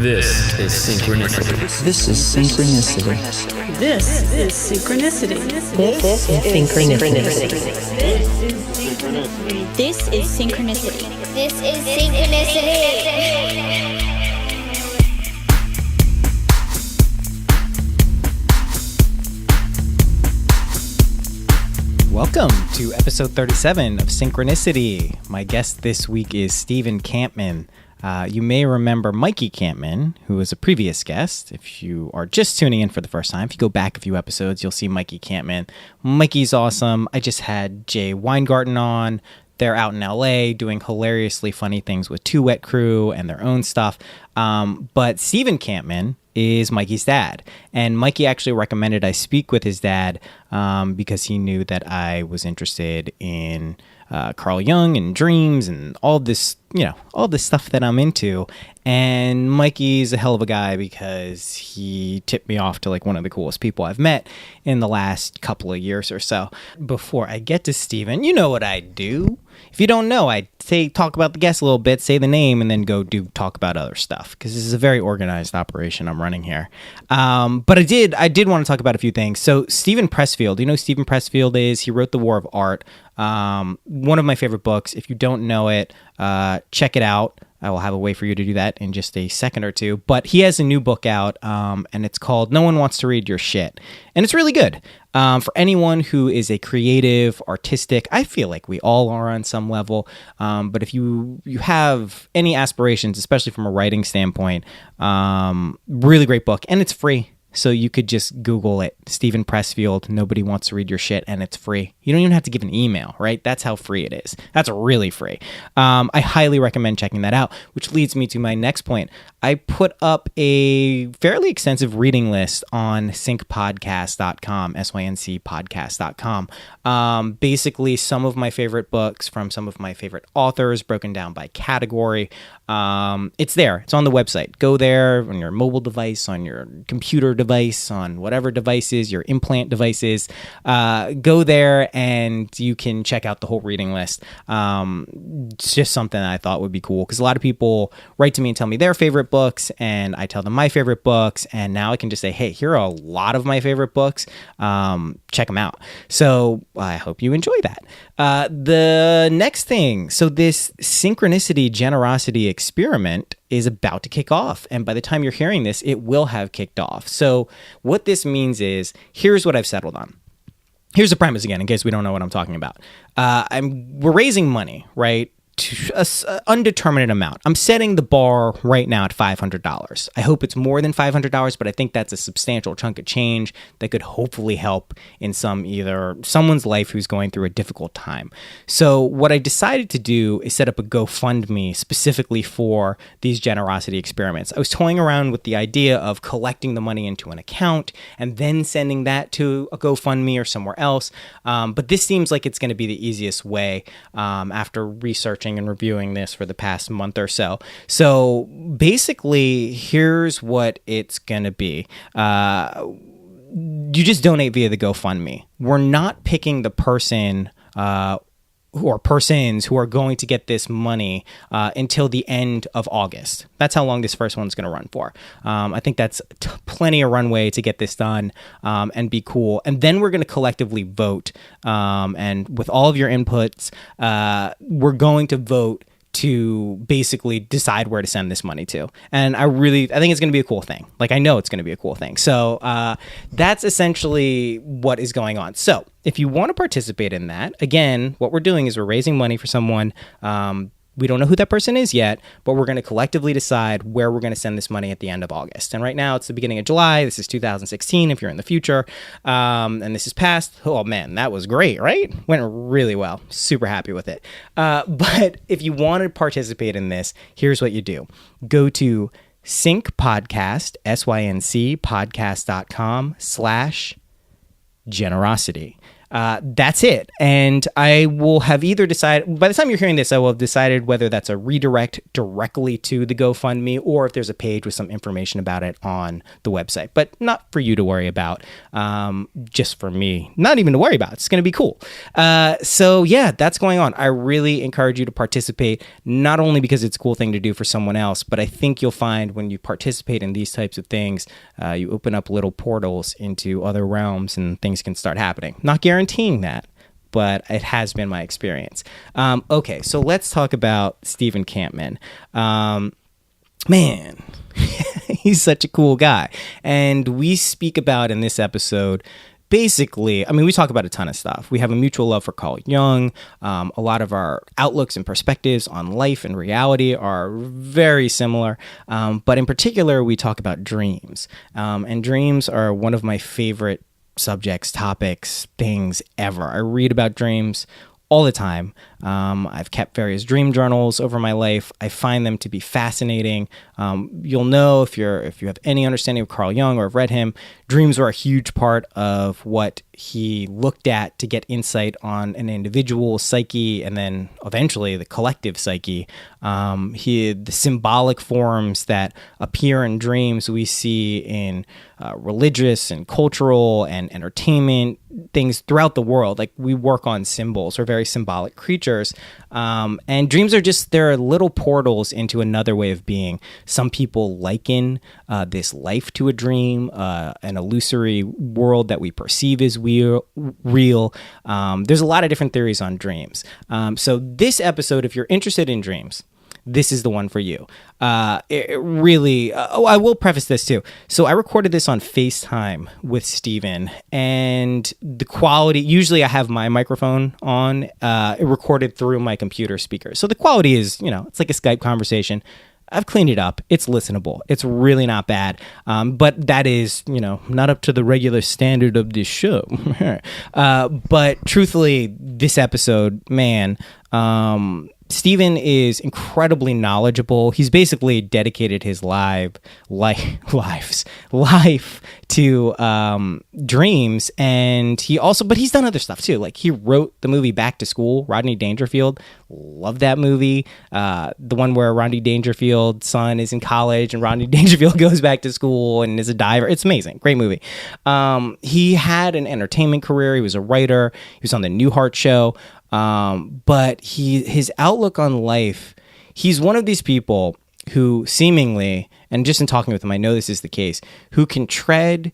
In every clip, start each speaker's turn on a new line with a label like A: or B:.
A: This is Synchronicity.
B: This is Synchronicity.
C: This is Synchronicity.
D: This is Synchronicity.
E: This is Synchronicity.
F: This is Synchronicity.
G: Welcome to episode 37 of Synchronicity. My guest this week is Mikey Kampmann. You may remember Mikey Kampmann, who was a previous guest. If you are just tuning in for the first time, if you go back a few episodes, you'll see Mikey Kampmann. Mikey's awesome. I just had Jay Weingarten on. They're out in LA doing hilariously funny things with Two Wet Crew and their own stuff. But Mikey Kampmann is Mikey's dad. And Mikey actually recommended I speak with his dad because he knew that I was interested in Carl Jung and dreams and all this stuff that I'm into. And Mikey's a hell of a guy because he tipped me off to like one of the coolest people I've met in the last couple of years or so. Before I get to Steven, you know what I do. If you don't know, I talk about the guest a little bit, say the name, and then go talk about other stuff because this is a very organized operation I'm running here. But I did want to talk about a few things. So Steven Pressfield, you know who Steven Pressfield is? He wrote The War of Art, one of my favorite books. If you don't know it, check it out. I will have a way for you to do that in just a second or two. But he has a new book out, and it's called No One Wants to Read Your Shit. And it's really good. For anyone who is a creative, artistic, I feel like we all are on some level. But if you have any aspirations, especially from a writing standpoint, really great book. And it's free. So you could just Google it, Steven Pressfield, Nobody Wants to Read Your Shit, and it's free. You don't even have to give an email, right? That's how free it is. That's really free. I highly recommend checking that out, which leads me to my next point. I put up a fairly extensive reading list on syncpodcast.com, syncpodcast.com. Basically, some of my favorite books from some of my favorite authors broken down by category. It's there. It's on the website. Go there on your mobile device, on your computer device, on whatever devices, your implant devices. Go there and you can check out the whole reading list. It's just something that I thought would be cool because a lot of people write to me and tell me their favorite books, and I tell them my favorite books, and now I can just say, hey, here are a lot of my favorite books. Check them out. So I hope you enjoy that. The next thing, so this synchronicity generosity experiment is about to kick off. And by the time you're hearing this, it will have kicked off. So what this means is, here's what I've settled on. Here's the premise again, in case we don't know what I'm talking about. We're raising money, right? To an undetermined amount. I'm setting the bar right now at $500. I hope it's more than $500, but I think that's a substantial chunk of change that could hopefully help in someone's life who's going through a difficult time. So what I decided to do is set up a GoFundMe specifically for these generosity experiments. I was toying around with the idea of collecting the money into an account and then sending that to a GoFundMe or somewhere else. But this seems like it's going to be the easiest way after researching and reviewing this for the past month or so. So basically, here's what it's going to be. You just donate via the GoFundMe. We're not picking the person or persons who are going to get this money until the end of August. That's how long this first one's going to run for. I think that's plenty of runway to get this done and be cool. And then we're going to collectively vote. And with all of your inputs, we're going to vote to basically decide where to send this money to. And I think it's going to be a cool thing. Like, I know it's going to be a cool thing. So that's essentially what is going on. So if you want to participate in that, again, what we're doing is we're raising money for someone. We don't know who that person is yet, but we're going to collectively decide where we're going to send this money at the end of August. And right now it's the beginning of July. This is 2016 if you're in the future. And this is past. Oh man, that was great, right? Went really well. Super happy with it. But if you want to participate in this, here's what you do. Go to syncpodcast, syncpodcast.com/generosity. that's it. And I will have either decided, by the time you're hearing this, I will have decided whether that's a redirect directly to the GoFundMe or if there's a page with some information about it on the website. But not for you to worry about, just for me, not even to worry about. It's going to be cool. So yeah, that's going on. I really encourage you to participate, not only because it's a cool thing to do for someone else, but I think you'll find when you participate in these types of things, you open up little portals into other realms and things can start happening. Not guaranteeing that, but it has been my experience. Okay, so let's talk about Stephen Kampmann. Man, he's such a cool guy. And we speak about in this episode, basically, I mean, we talk about a ton of stuff. We have a mutual love for Carl Jung. A lot of our outlooks and perspectives on life and reality are very similar. But in particular, we talk about dreams. And dreams are one of my favorite subjects, topics, things ever. I read about dreams all the time. I've kept various dream journals over my life. I find them to be fascinating. You'll know if you have any understanding of Carl Jung or have read him, dreams were a huge part of what he looked at to get insight on an individual's psyche and then eventually the collective psyche. The symbolic forms that appear in dreams we see in religious and cultural and entertainment things throughout the world. Like we work on symbols or very symbolic creatures. And dreams are they're little portals into another way of being. Some people liken this life to a dream, an illusory world that we perceive as real. There's a lot of different theories on dreams. So this episode, if you're interested in dreams, this is the one for you. It really, I will preface this too. So I recorded this on FaceTime with Steven, and the quality, usually I have my microphone on, it recorded through my computer speakers. So the quality is, it's like a Skype conversation. I've cleaned it up. It's listenable. It's really not bad. But that is, not up to the regular standard of this show. But truthfully, this episode, man, Stephen is incredibly knowledgeable. He's basically dedicated his life to dreams, and but he's done other stuff too. Like he wrote the movie Back to School. Rodney Dangerfield, love that movie. The one where Rodney Dangerfield's son is in college and Rodney Dangerfield goes back to school and is a diver. It's amazing, great movie. He had an entertainment career. He was a writer. He was on the Newhart Show. But his outlook on life, he's one of these people who seemingly, and just in talking with him, I know this is the case, who can tread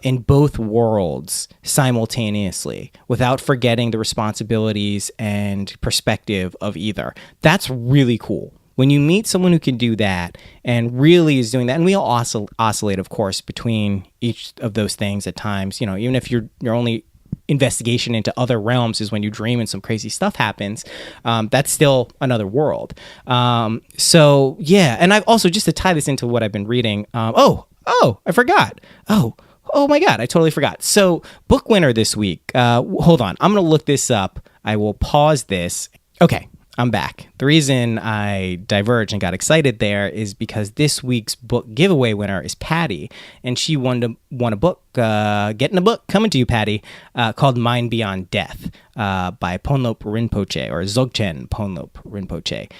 G: in both worlds simultaneously without forgetting the responsibilities and perspective of either. That's really cool. When you meet someone who can do that and really is doing that, and we all oscillate, of course, between each of those things at times, even if your only investigation into other realms is when you dream and some crazy stuff happens, that's still another world. So yeah, and I've also, just to tie this into what I've been reading, I forgot. Oh my God, I totally forgot. So book winner this week, hold on, I'm gonna look this up. I will pause this. Okay, I'm back. The reason I diverged and got excited there is because this week's book giveaway winner is Patty, and she won a book, getting a book coming to you, Patty, called Mind Beyond Death by Ponlop Rinpoche, or Dzogchen Ponlop Rinpoche.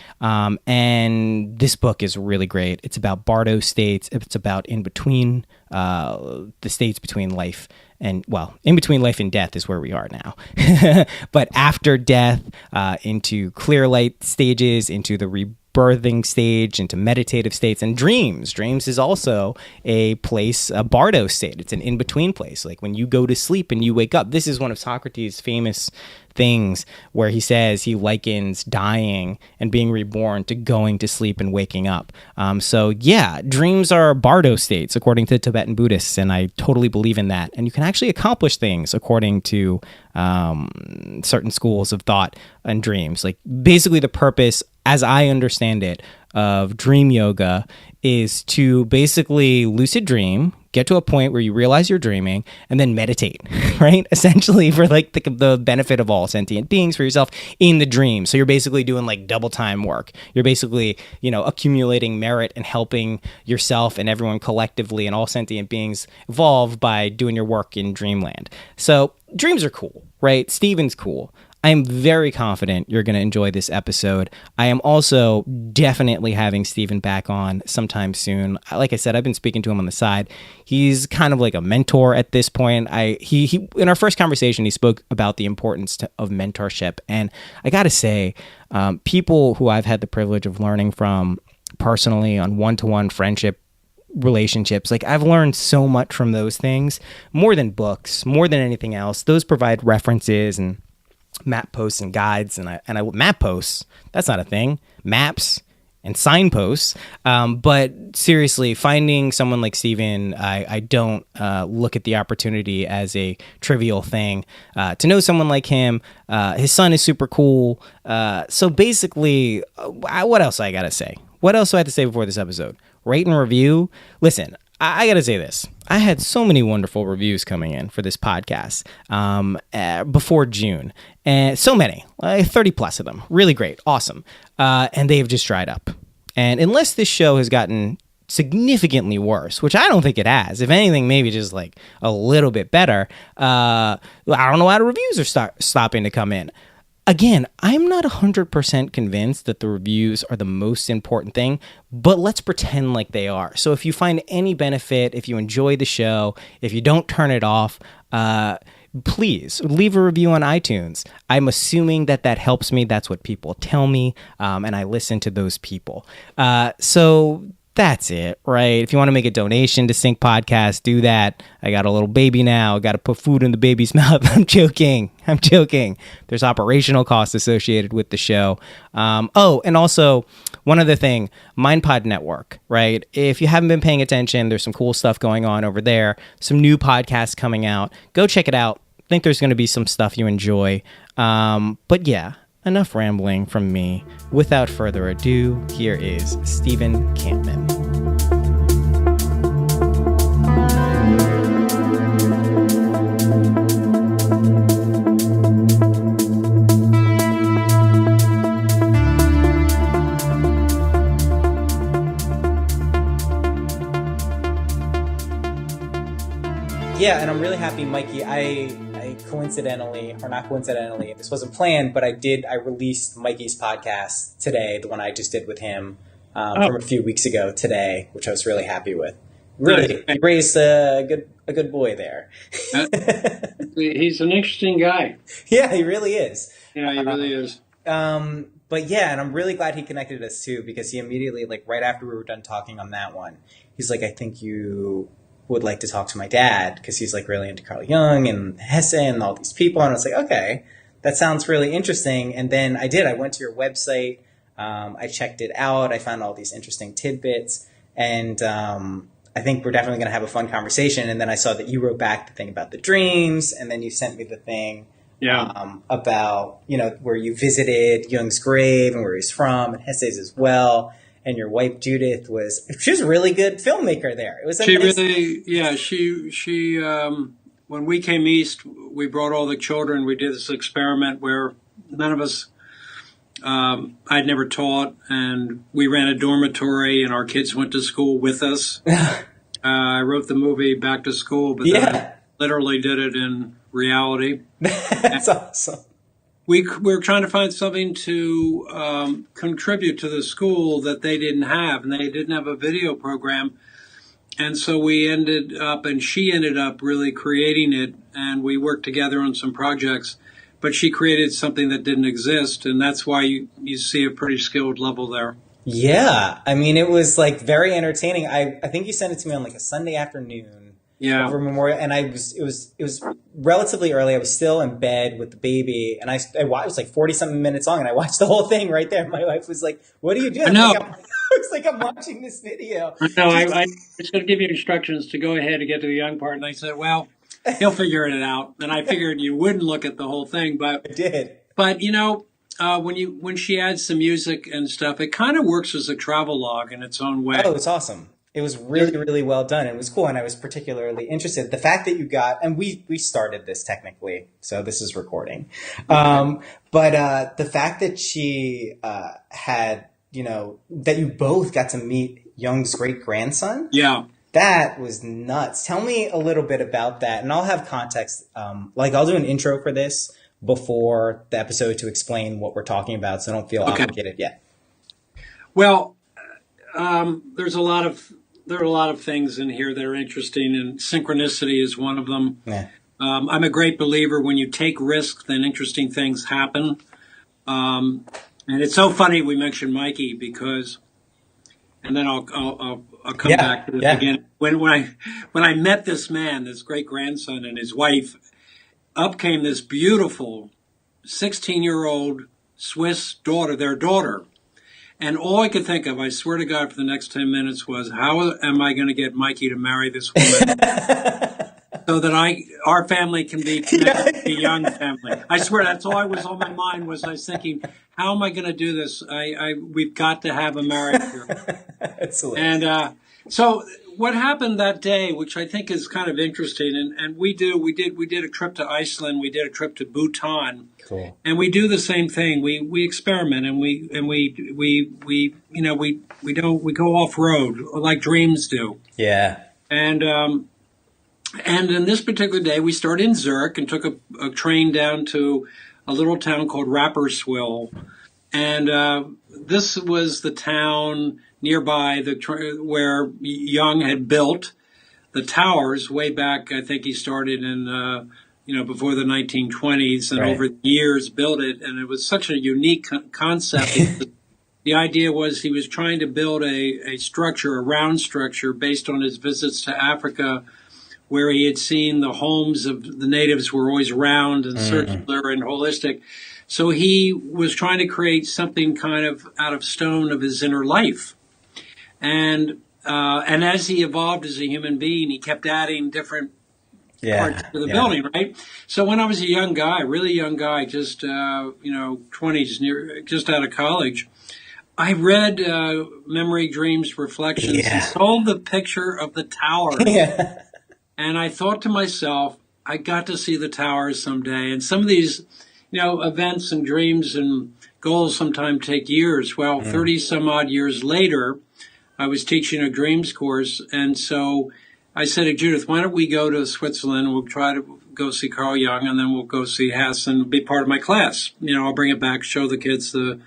G: And this book is really great. It's about Bardo states. It's about in between the states between life and, in between life and death is where we are now. But after death, into clear light stages, into the rebirthing stage, into meditative states, and dreams. Dreams is also a place, a bardo state. It's an in-between place. Like when you go to sleep and you wake up. This is one of Socrates' famous things where he says he likens dying and being reborn to going to sleep and waking up. So yeah, dreams are bardo states according to Tibetan Buddhists, and I totally believe in that. And you can actually accomplish things according to certain schools of thought and dreams. Like basically the purpose, as I understand it, of dream yoga is to basically lucid dream, get to a point where you realize you're dreaming, and then meditate, right? Essentially for like the benefit of all sentient beings, for yourself in the dream. So you're basically doing like double time work. You're basically, accumulating merit and helping yourself and everyone collectively and all sentient beings evolve by doing your work in dreamland. So dreams are cool, right? Steven's cool. I am very confident you're going to enjoy this episode. I am also definitely having Steven back on sometime soon. Like I said, I've been speaking to him on the side. He's kind of like a mentor at this point. He in our first conversation, he spoke about the importance of mentorship. And I got to say, people who I've had the privilege of learning from personally on one-to-one friendship relationships, like I've learned so much from those things, more than books, more than anything else. Those provide references and map posts and guides, and I map posts, that's not a thing. Maps and signposts. But seriously, finding someone like Steven, I don't look at the opportunity as a trivial thing. To know someone like him, his son is super cool. So basically, what else I gotta say? What else do I have to say before this episode? Rate and review. Listen, I got to say this. I had so many wonderful reviews coming in for this podcast before June. And so many, like 30 plus of them. Really great. Awesome. And they've just dried up. And unless this show has gotten significantly worse, which I don't think it has, if anything, maybe just like a little bit better, I don't know how the reviews are stopping to come in. Again, I'm not 100% convinced that the reviews are the most important thing, but let's pretend like they are. So if you find any benefit, if you enjoy the show, if you don't turn it off, please leave a review on iTunes. I'm assuming that helps me. That's what people tell me, and I listen to those people. So that's it, right? If you want to make a donation to Sync Podcast, do that. I got a little baby now. I got to put food in the baby's mouth. I'm joking. There's operational costs associated with the show. And also, one other thing, MindPod Network, right? If you haven't been paying attention, there's some cool stuff going on over there. Some new podcasts coming out. Go check it out. I think there's going to be some stuff you enjoy. But yeah. Enough rambling from me. Without further ado, here is Steven Kampmann. Yeah, and I'm really happy, Mikey. I coincidentally, or not coincidentally, this wasn't planned, but I released Mikey's podcast today, the one I just did with him from a few weeks ago today, which I was really happy with. Really raised a good boy there.
H: He's an interesting guy.
G: Yeah, he really is.
H: Yeah, he really is.
G: But yeah, and I'm really glad he connected us too, because he immediately, like right after we were done talking on that one, he's like, I think you would like to talk to my dad, because he's like really into Carl Jung and Hesse and all these people. And I was like, okay, that sounds really interesting. And then I went to your website. I checked it out. I found all these interesting tidbits. And I think we're definitely going to have a fun conversation. And then I saw that you wrote back the thing about the dreams. And then you sent me the thing about, where you visited Jung's grave and where he's from, and Hesse's as well. And your wife Judith she was a really good filmmaker there. It was
H: she when we came east, we brought all the children. We did this experiment where none of us, I'd never taught, and we ran a dormitory, and our kids went to school with us. I wrote the movie Back to School, but then I literally did it in reality.
G: That's awesome.
H: We're trying to find something to contribute to the school that they didn't have, and they didn't have a video program. And so she ended up really creating it, and we worked together on some projects. But she created something that didn't exist, and that's why you see a pretty skilled level there.
G: Yeah, I mean, it was like very entertaining. I think you sent it to me on like a Sunday afternoon.
H: Yeah.
G: Over Memorial, and it was relatively early. I was still in bed with the baby, and I watched, it was like 40-something minutes long, and I watched the whole thing right there. My wife was like, "What are you doing?" I was like, I'm watching this video.
H: No, I was going to give you instructions to go ahead and get to the young part, and I said, well, he'll figure it out. And I figured you wouldn't look at the whole thing, but
G: I did.
H: But when she adds some music and stuff, it kind of works as a travel log in its own way.
G: Oh, it's awesome. It was really, really well done. It was cool, and I was particularly interested. The fact that you got, and we started this technically, so this is recording. But the fact that she had, that you both got to meet Jung's great-grandson.
H: Yeah.
G: That was nuts. Tell me a little bit about that, and I'll have context. I'll do an intro for this before the episode to explain what we're talking about, so I don't feel obligated yet.
H: Well, there are a lot of things in here that are interesting, and synchronicity is one of them.
G: Yeah.
H: I'm a great believer when you take risks, then interesting things happen. And it's so funny we mentioned Mikey because, and then I'll come back to this again. When I met this man, this great grandson and his wife, up came this beautiful 16-year-old Swiss daughter, their daughter. And all I could think of, I swear to God, for the next 10 minutes was, how am I going to get Mikey to marry this woman so that our family can be connected to a young family? I swear that's all I was on my mind was I was thinking, how am I going to do this? We've got to have a marriage here.
G: Absolutely.
H: And so what happened that day, which I think is kind of interesting, and we did a trip to Iceland, we did a trip to Bhutan.
G: Cool. And
H: we do the same thing. We experiment and we go off road like dreams do.
G: Yeah.
H: And in this particular day, we started in Zurich and took a train down to a little town called Rapperswil, and this was the town nearby where Jung had built the towers way back. I think he started in before the 1920s, and over the years built it. And it was such a unique concept. The idea was he was trying to build a structure, a round structure, based on his visits to Africa, where he had seen the homes of the natives were always round and circular and holistic. So he was trying to create something kind of out of stone of his inner life. And as he evolved as a human being, he kept adding different parts to the building, right? So when I was a young guy, really young guy, just 20s, just out of college, I read Memory, Dreams, Reflections, and saw the picture of the tower. And I thought to myself, I got to see the towers someday. And some of these, events and dreams and goals sometimes take years. Well, 30 some odd years later, I was teaching a dreams course, and so I said to Judith, why don't we go to Switzerland? We'll try to go see Carl Jung, and then we'll go see Hess and be part of my class. I'll bring it back, show the kids the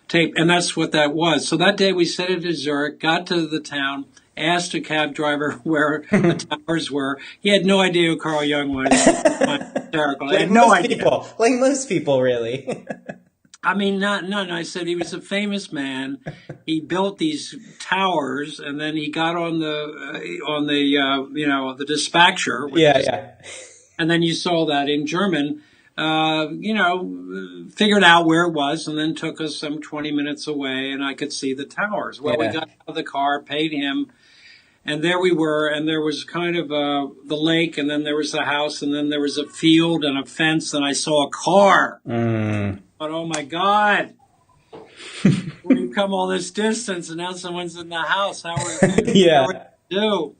H: tape. And that's what that was. So that day we set it to Zurich, got to the town, asked a cab driver where the towers were. He had no idea who Carl Jung was. Hysterical. I had no idea.
G: Like most people, really.
H: I mean, none. I said he was a famous man. He built these towers, and then he got on the dispatcher. And then you saw that in German. Figured out where it was, and then took us some 20 minutes away, and I could see the towers. Well, we got out of the car, paid him, and there we were, and there was kind of the lake, and then there was the house, and then there was a field and a fence, and I saw a car. But oh my God, we've come all this distance and now someone's in the house. How are we going to do?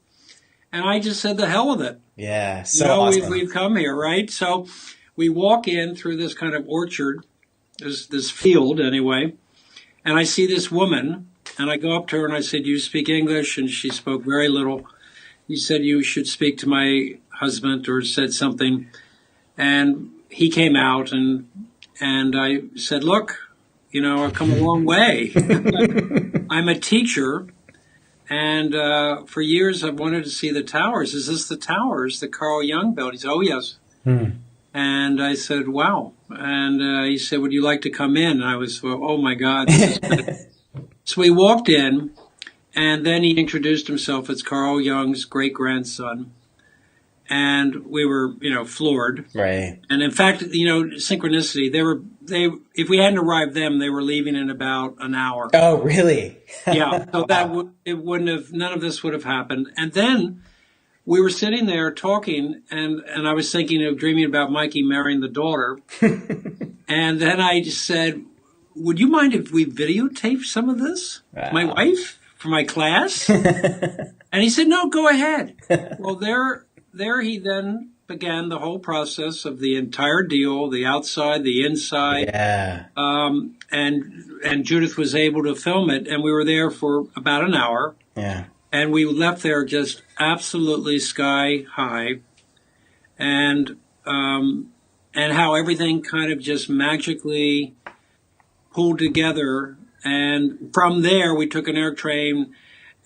H: And I just said, the hell with it.
G: Yeah, so awesome.
H: We've come here, right? So we walk in through this kind of orchard, this field anyway, and I see this woman, and I go up to her and I said, do you speak English? And she spoke very little. He said, you should speak to my husband, or said something. And he came out, and I said, look, I've come a long way. I'm a teacher, and for years I've wanted to see the towers. Is this the towers that Carl Jung built? He said, oh, yes. And I said, wow. And he said, would you like to come in? And I was, oh, my God. This is good. So we walked in, and then he introduced himself as Carl Jung's great-grandson. And we were, floored.
G: Right.
H: And in fact, Synchronicity, if we hadn't arrived them, they were leaving in about an hour.
G: Oh, really?
H: Yeah. So none of this would have happened. And then we were sitting there talking, and I was dreaming about Mikey marrying the daughter. And then I just said, would you mind if we videotape some of this? Wow. My wife? for my class? And he said, no, go ahead. Well, there he then began the whole process of the entire deal, the outside, the inside.
G: Yeah.
H: And Judith was able to film it, and we were there for about an hour.
G: Yeah.
H: And we left there just absolutely sky high, and how everything kind of just magically pulled together. And from there, we took an air train,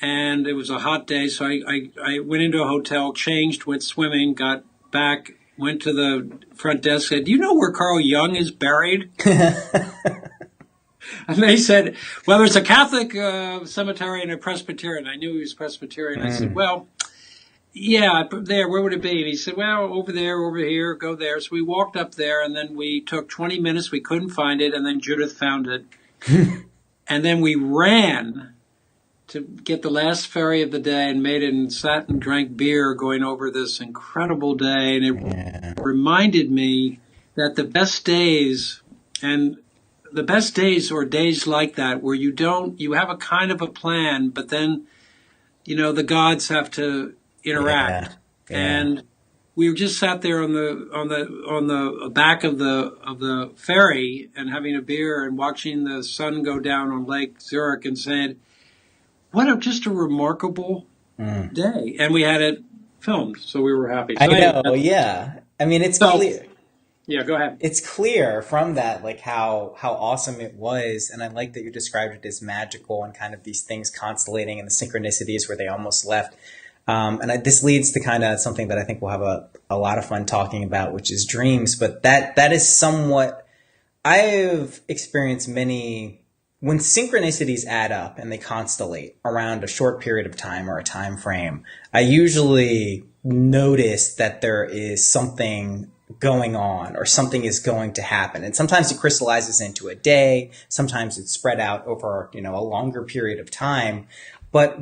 H: and it was a hot day, so I went into a hotel, changed, went swimming, got back, went to the front desk, said, "Do you know where Carl Jung is buried?" And they said, "Well, there's a Catholic cemetery and a Presbyterian." I knew he was Presbyterian. I said, "Well, yeah, there, where would it be?" And he said, "Well, over there, over here, go there." So we walked up there, and then we took 20 minutes. We couldn't find it, and then Judith found it. And then we ran to get the last ferry of the day and made it and sat and drank beer going over this incredible day. And it reminded me that the best days or days like that where you have a kind of a plan, but then, the gods have to interact. Yeah. And we just sat there on the back of the ferry and having a beer and watching the sun go down on Lake Zurich and said, just a remarkable day. And we had it filmed, so we were happy. So
G: I know, yeah. I mean, it's clear.
H: Yeah, go ahead.
G: It's clear from that, like how awesome it was. And I like that you described it as magical and kind of these things constellating and the synchronicities where they almost left. This leads to kind of something that I think we'll have a lot of fun talking about, which is dreams. But that is somewhat, I've experienced many, when synchronicities add up and they constellate around a short period of time or a time frame, I usually notice that there is something going on or something is going to happen. And sometimes it crystallizes into a day. Sometimes it's spread out over, a longer period of time. But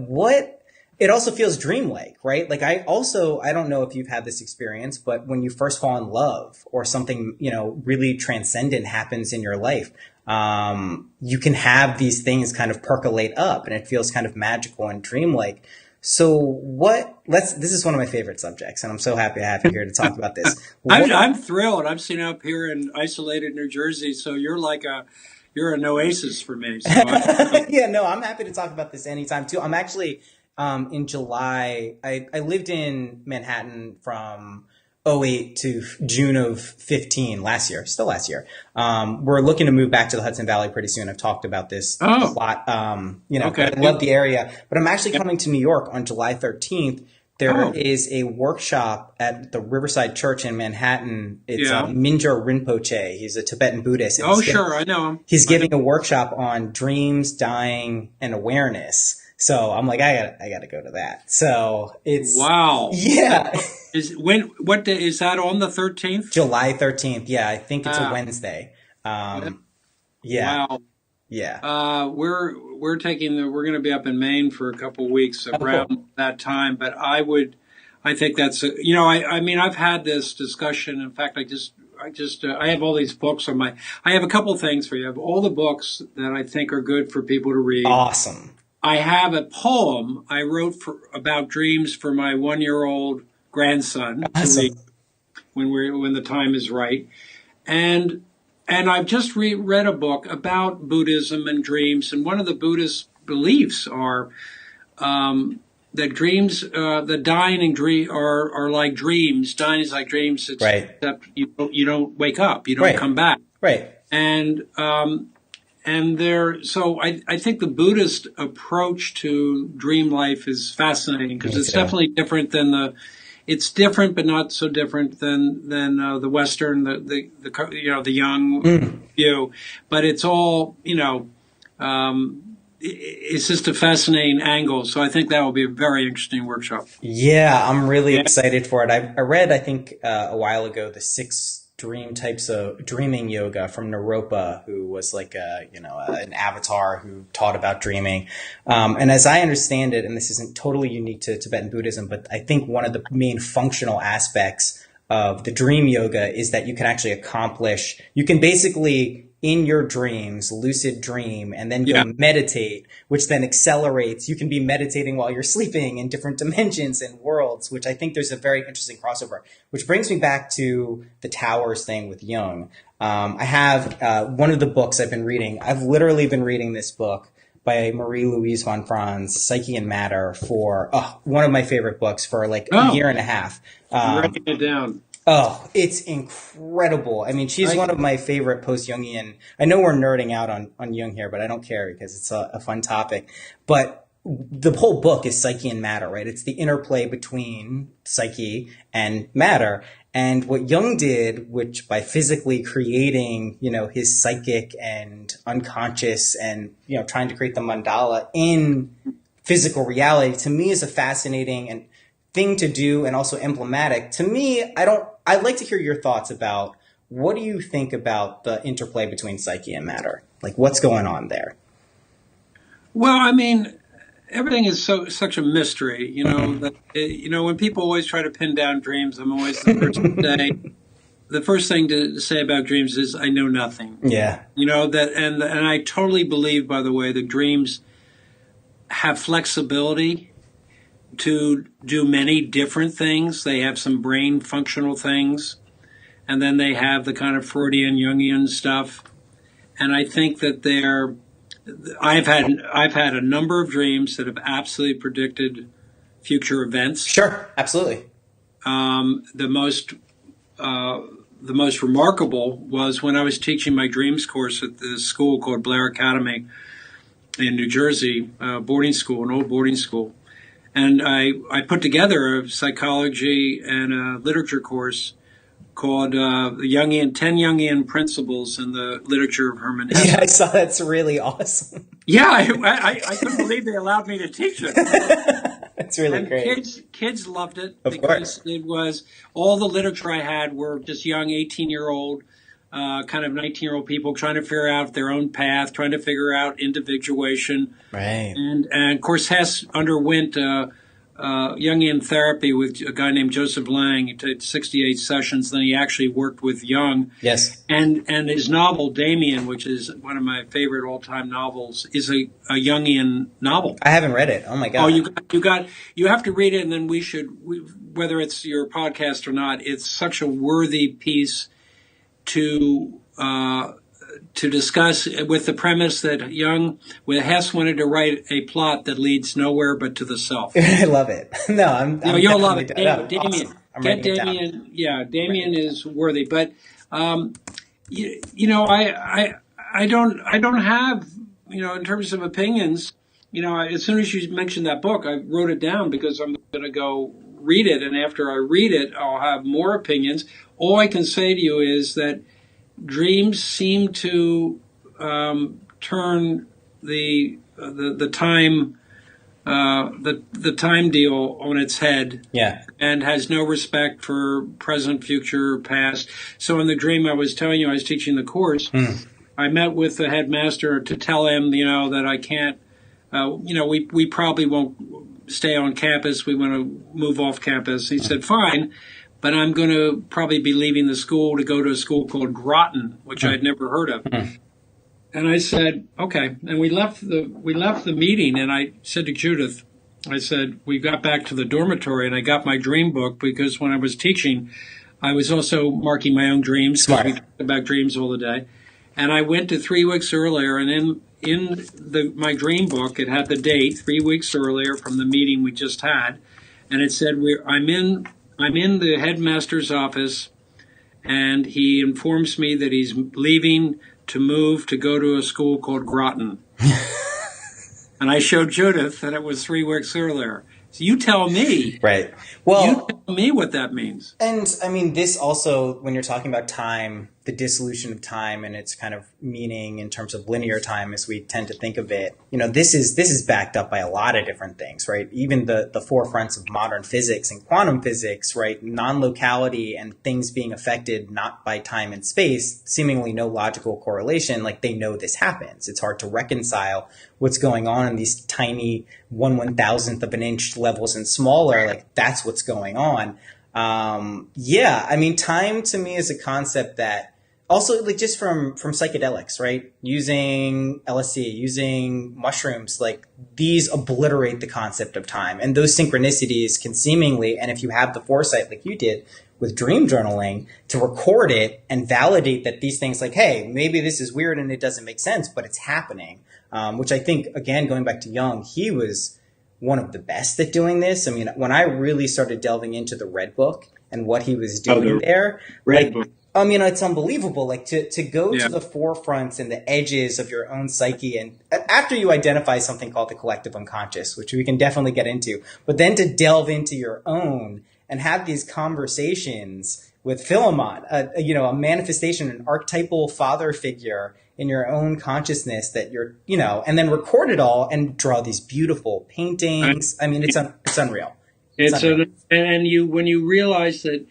G: it also feels dreamlike, right? Like I don't know if you've had this experience, but when you first fall in love or something, really transcendent happens in your life, you can have these things kind of percolate up and it feels kind of magical and dreamlike. So this is one of my favorite subjects, and I'm so happy I have you here to talk about this.
H: I'm thrilled. I'm sitting up here in isolated New Jersey, so you're an oasis for me. So
G: Yeah, no, I'm happy to talk about this anytime too. I'm actually, in July, I lived in Manhattan from 2008 to June of 15 last year. We're looking to move back to the Hudson Valley pretty soon. I've talked about this a lot. Okay. I love the area, but I'm actually coming to New York on July 13th. There is a workshop at the Riverside Church in Manhattan. It's Mingyur Rinpoche. He's a Tibetan Buddhist.
H: Sure. I know him.
G: He's giving a workshop on dreams, dying, and awareness. So I'm like, I gotta go to that. So it's
H: wow.
G: Yeah.
H: What day is that on the 13th?
G: July 13th. Yeah, I think it's a Wednesday. Yeah.
H: Wow.
G: Yeah.
H: We're going to be up in Maine for a couple of weeks around that time. But I think that's I've had this discussion. In fact, I have all these books I have a couple of things for you. I have all the books that I think are good for people to read.
G: Awesome.
H: I have a poem I wrote about dreams for my 1-year-old grandson when the time is right, and I've just read a book about Buddhism and dreams, and one of the Buddhist beliefs are that dreams, the dying and dream are like dreams. Dying is like dreams, except you don't wake up, you don't come back,
G: right?
H: So I think the Buddhist approach to dream life is fascinating because it's definitely different than it's different but not so different than the Western, the Jung view. But it's all, it's just a fascinating angle. So I think that will be a very interesting workshop.
G: Yeah, I'm really excited for it. I read, I think, a while ago, the 6 dream types of dreaming yoga from Naropa, who was like an avatar who taught about dreaming. And as I understand it, and this isn't totally unique to Tibetan Buddhism, but I think one of the main functional aspects of the dream yoga is that you can actually you can basically
I: in your dreams, lucid dream, and then go meditate, which then accelerates. You can be meditating while you're sleeping in different dimensions and worlds, which I think there's a very interesting crossover, which brings me back to the towers thing with Jung. I have one of the books I've been reading. I've literally been reading this book by Marie-Louise von Franz, Psyche and Matter, for one of my favorite books for like a year and a half.
H: I'm writing it down.
I: Oh, it's incredible. I mean, she's one of my favorite post-Jungian. I know we're nerding out on Jung here, but I don't care because it's a fun topic. But the whole book is psyche and matter, right? It's the interplay between psyche and matter. And what Jung did, which by physically creating, his psychic and unconscious and, trying to create the mandala in physical reality, to me is a fascinating and thing to do and also emblematic. To me, I'd like to hear your thoughts about what do you think about the interplay between psyche and matter? Like, what's going on there?
H: Well, I mean, everything is such a mystery, that, when people always try to pin down dreams, I'm always the first thing to say about dreams is I know nothing.
I: Yeah.
H: And I totally believe, by the way, that dreams have flexibility to do many different things. They have some brain functional things, and then they have the kind of Freudian, Jungian stuff. And I think that I've had a number of dreams that have absolutely predicted future events.
I: Sure, absolutely.
H: The most remarkable was when I was teaching my dreams course at this school called Blair Academy in New Jersey, boarding school, an old boarding school. And I put together a psychology and a literature course called the 10 Jungian Principles in the Literature of Hermann Hesse.
I: Yeah, I saw that's really awesome.
H: Yeah, I couldn't believe they allowed me to teach it.
I: That's really great.
H: Kids loved it
I: because
H: it was all the literature I had were just young 18-year-old, kind of 19-year-old people trying to figure out their own path, trying to figure out individuation.
I: Right.
H: And of course, Hess underwent Jungian therapy with a guy named Joseph Lang. He did 68 sessions. Then he actually worked with Jung.
I: Yes.
H: And his novel, Damien, which is one of my favorite all-time novels, is a Jungian novel.
I: I haven't read it. Oh, my God.
H: Oh, you have to read it, and then whether it's your podcast or not, it's such a worthy piece to discuss, with the premise that Hess wanted to write a plot that leads nowhere but to the self.
I: I love it. No,
H: you'll love it. Damien,
I: awesome.
H: get Damien. Yeah, Damien is worthy. But I don't have, in terms of opinions. As soon as you mentioned that book, I wrote it down because I'm going to go read it, and after I read it, I'll have more opinions. All I can say to you is that dreams seem to turn the time the time deal on its head.
I: Yeah.
H: And has no respect for present, future, past. So in the dream I was telling you, I was teaching the course. I met with the headmaster to tell him, that I can't. We probably won't stay on campus. We want to move off campus. He said, fine. But I'm going to probably be leaving the school to go to a school called Groton, which I'd never heard of. And I said, okay. And we left the meeting, and I said to Judith, I said, we got back to the dormitory, and I got my dream book because when I was teaching, I was also marking my own dreams.
I: Smart.
H: We talked about dreams all the day. And I went to 3 weeks earlier, and in my dream book, it had the date 3 weeks earlier from the meeting we just had, and it said, I'm in the headmaster's office, and he informs me that he's leaving to move to go to a school called Groton. And I showed Judith that it was 3 weeks earlier. So you tell me.
I: Right. Well,
H: you tell me what that means.
I: And I mean, this also, when you're talking about time, the dissolution of time and its kind of meaning in terms of linear time as we tend to think of it, this is backed up by a lot of different things, right? Even the forefronts of modern physics and quantum physics, right? Non-locality and things being affected not by time and space, seemingly no logical correlation, like they know this happens. It's hard to reconcile what's going on in these tiny 1/1000th of an inch levels and smaller, like that's what's going on. I mean, time to me is a concept that also like just from psychedelics, right? Using LSD, using mushrooms, like these obliterate the concept of time. And those synchronicities can seemingly, and if you have the foresight like you did with dream journaling, to record it and validate that these things like, hey, maybe this is weird and it doesn't make sense, but it's happening. Which I think, again, going back to Jung, he was one of the best at doing this. I mean, when I really started delving into the Red Book and what he was doing there,
H: Red Book.
I: I mean, it's unbelievable. Like to go to the forefronts and the edges of your own psyche, and after you identify something called the collective unconscious, which we can definitely get into, but then to delve into your own and have these conversations with Philemon, a manifestation, an archetypal father figure in your own consciousness that you're, and then record it all and draw these beautiful paintings. I mean, it's unreal.
H: When you realize that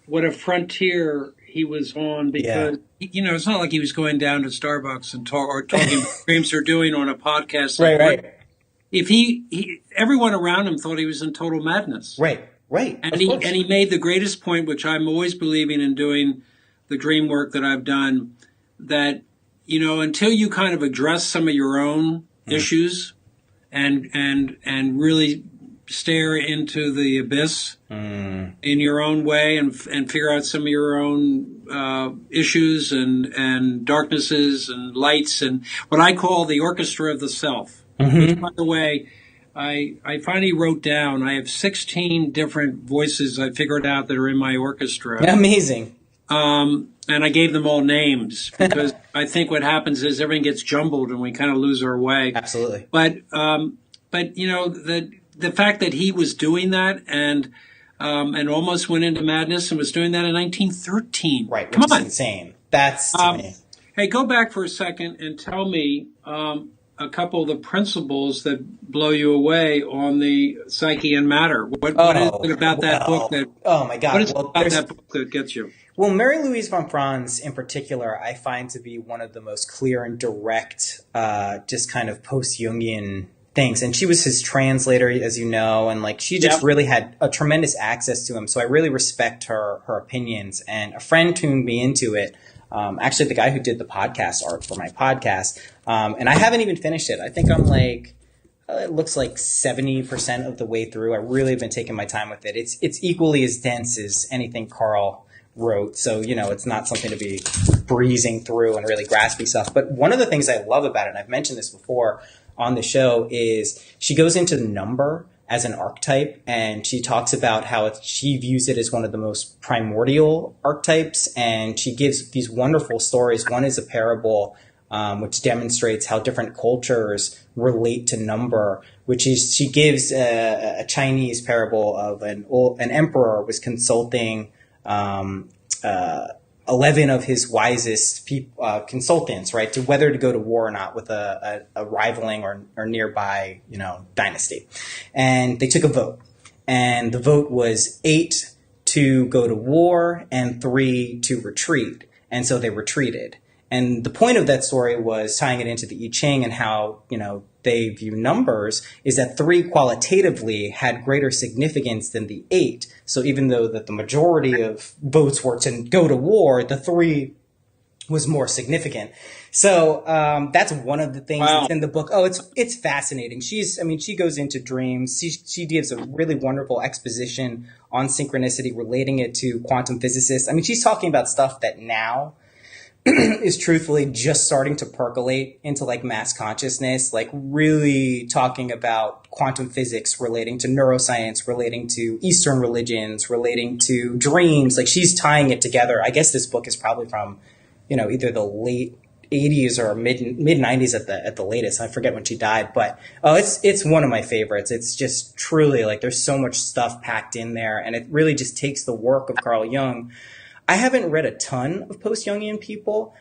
H: what a frontier he was on, because it's not like he was going down to Starbucks and talking about dreams or doing on a podcast.
I: Right.
H: If he everyone around him thought he was in total madness.
I: Right. And
H: he made the greatest point, which I'm always believing in doing the dream work that I've done, that until you kind of address some of your own issues and really stare into the abyss in your own way and figure out some of your own issues and darknesses and lights and what I call the orchestra of the self. Which, by the way, I finally wrote down, I have 16 different voices I figured out that are in my orchestra.
I: Amazing.
H: And I gave them all names because I think what happens is everything gets jumbled and we kind of lose our way.
I: Absolutely.
H: But the fact that he was doing that and almost went into madness and was doing that in 1913.
I: Right.
H: Come on.
I: Insane. That's to me.
H: Hey, go back for a second and tell me a couple of the principles that blow you away on the psyche and matter. What is it about that book that?
I: Oh my God!
H: What is it about that book that gets you?
I: Well, Mary Louise von Franz in particular, I find to be one of the most clear and direct, just kind of post-Jungian things. And she was his translator, as you know, and like she just really had a tremendous access to him. So I really respect her opinions. And a friend tuned me into it. Actually, the guy who did the podcast art for my podcast. And I haven't even finished it. I think I'm like, it looks like 70% of the way through. I really have been taking my time with it. It's equally as dense as anything Carl wrote. So, it's not something to be breezing through and really grasping stuff. But one of the things I love about it, and I've mentioned this before on the show, is she goes into number as an archetype, and she talks about how she views it as one of the most primordial archetypes, and she gives these wonderful stories. One is a parable which demonstrates how different cultures relate to number, which is she gives a Chinese parable of an emperor was consulting 11 of his wisest consultants, right, to whether to go to war or not with a rivaling or nearby, dynasty. And they took a vote. And the vote was 8 to go to war and 3 to retreat. And so they retreated. And the point of that story was tying it into the I Ching and how, they view numbers is that 3 qualitatively had greater significance than the 8. So even though that the majority of votes were to go to war, the 3 was more significant. So that's one of the things that's in the book. Oh, it's fascinating. She goes into dreams. She gives a really wonderful exposition on synchronicity, relating it to quantum physicists. She's talking about stuff that now is truthfully just starting to percolate into like mass consciousness, like really talking about quantum physics, relating to neuroscience, relating to Eastern religions, relating to dreams. Like she's tying it together. I guess this book is probably from, either the late 80s or mid 90s at the latest. I forget when she died, but it's one of my favorites. It's just truly like there's so much stuff packed in there, and it really just takes the work of Carl Jung. I haven't read a ton of post-Jungian people,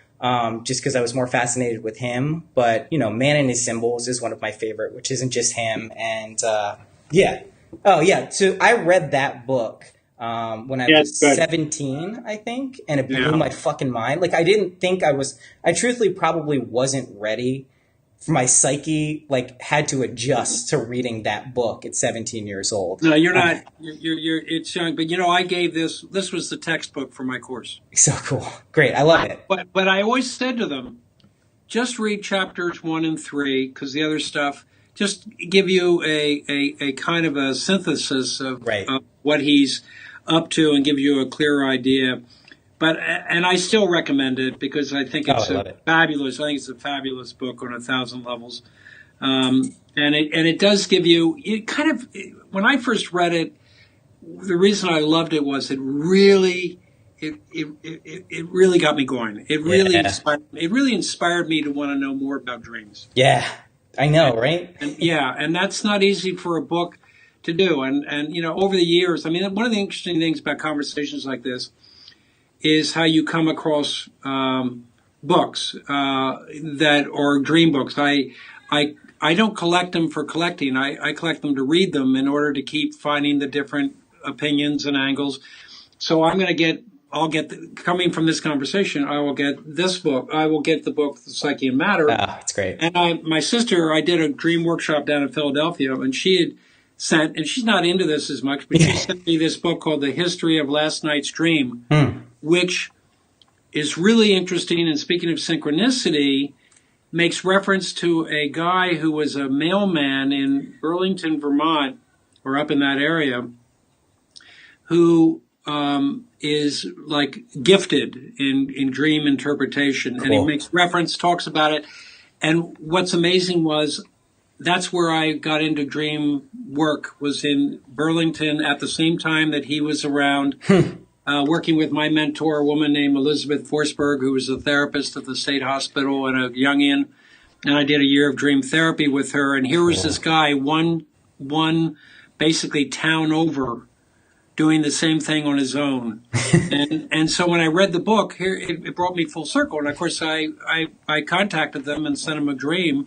I: just because I was more fascinated with him. But, Man and His Symbols is one of my favorite, which isn't just him. And, So I read that book when I was 17, I think, and it blew my fucking mind. Like, I didn't think I truthfully probably wasn't ready my psyche like had to adjust to reading that book at 17 years old.
H: No, you're not. You're it's young, but I gave this was the textbook for my course.
I: So cool. Great. I love it.
H: But I always said to them, just read chapters 1 and 3, because the other stuff just give you a kind of a synthesis of what he's up to and give you a clear idea. And I still recommend it because I think it's fabulous. I think it's a fabulous book on 1,000 levels. And it does give you, when I first read it, the reason I loved it was it really got me going. It really inspired me to want to know more about dreams.
I: Yeah, I know, right?
H: And that's not easy for a book to do. And over the years, I mean, one of the interesting things about conversations like this is how you come across books that are dream books. I don't collect them for collecting. I collect them to read them in order to keep finding the different opinions and angles. So coming from this conversation, I will get this book. I will get the book, The Psyche and Matter.
I: That's great.
H: And my sister, I did a dream workshop down in Philadelphia, and she had sent, and she's not into this as much, but she sent me this book called The History of Last Night's Dream, which is really interesting. And speaking of synchronicity, makes reference to a guy who was a mailman in Burlington, Vermont, or up in that area, who is like gifted in dream interpretation. Cool. And he makes reference, talks about it. And what's amazing was that's where I got into dream work, was in Burlington at the same time that he was around, working with my mentor, a woman named Elizabeth Forsberg, who was a therapist at the state hospital and a Jungian. And I did a year of dream therapy with her. And here was this guy, one basically town over, doing the same thing on his own. and so when I read the book, here it brought me full circle. And of course, I contacted them and sent them a dream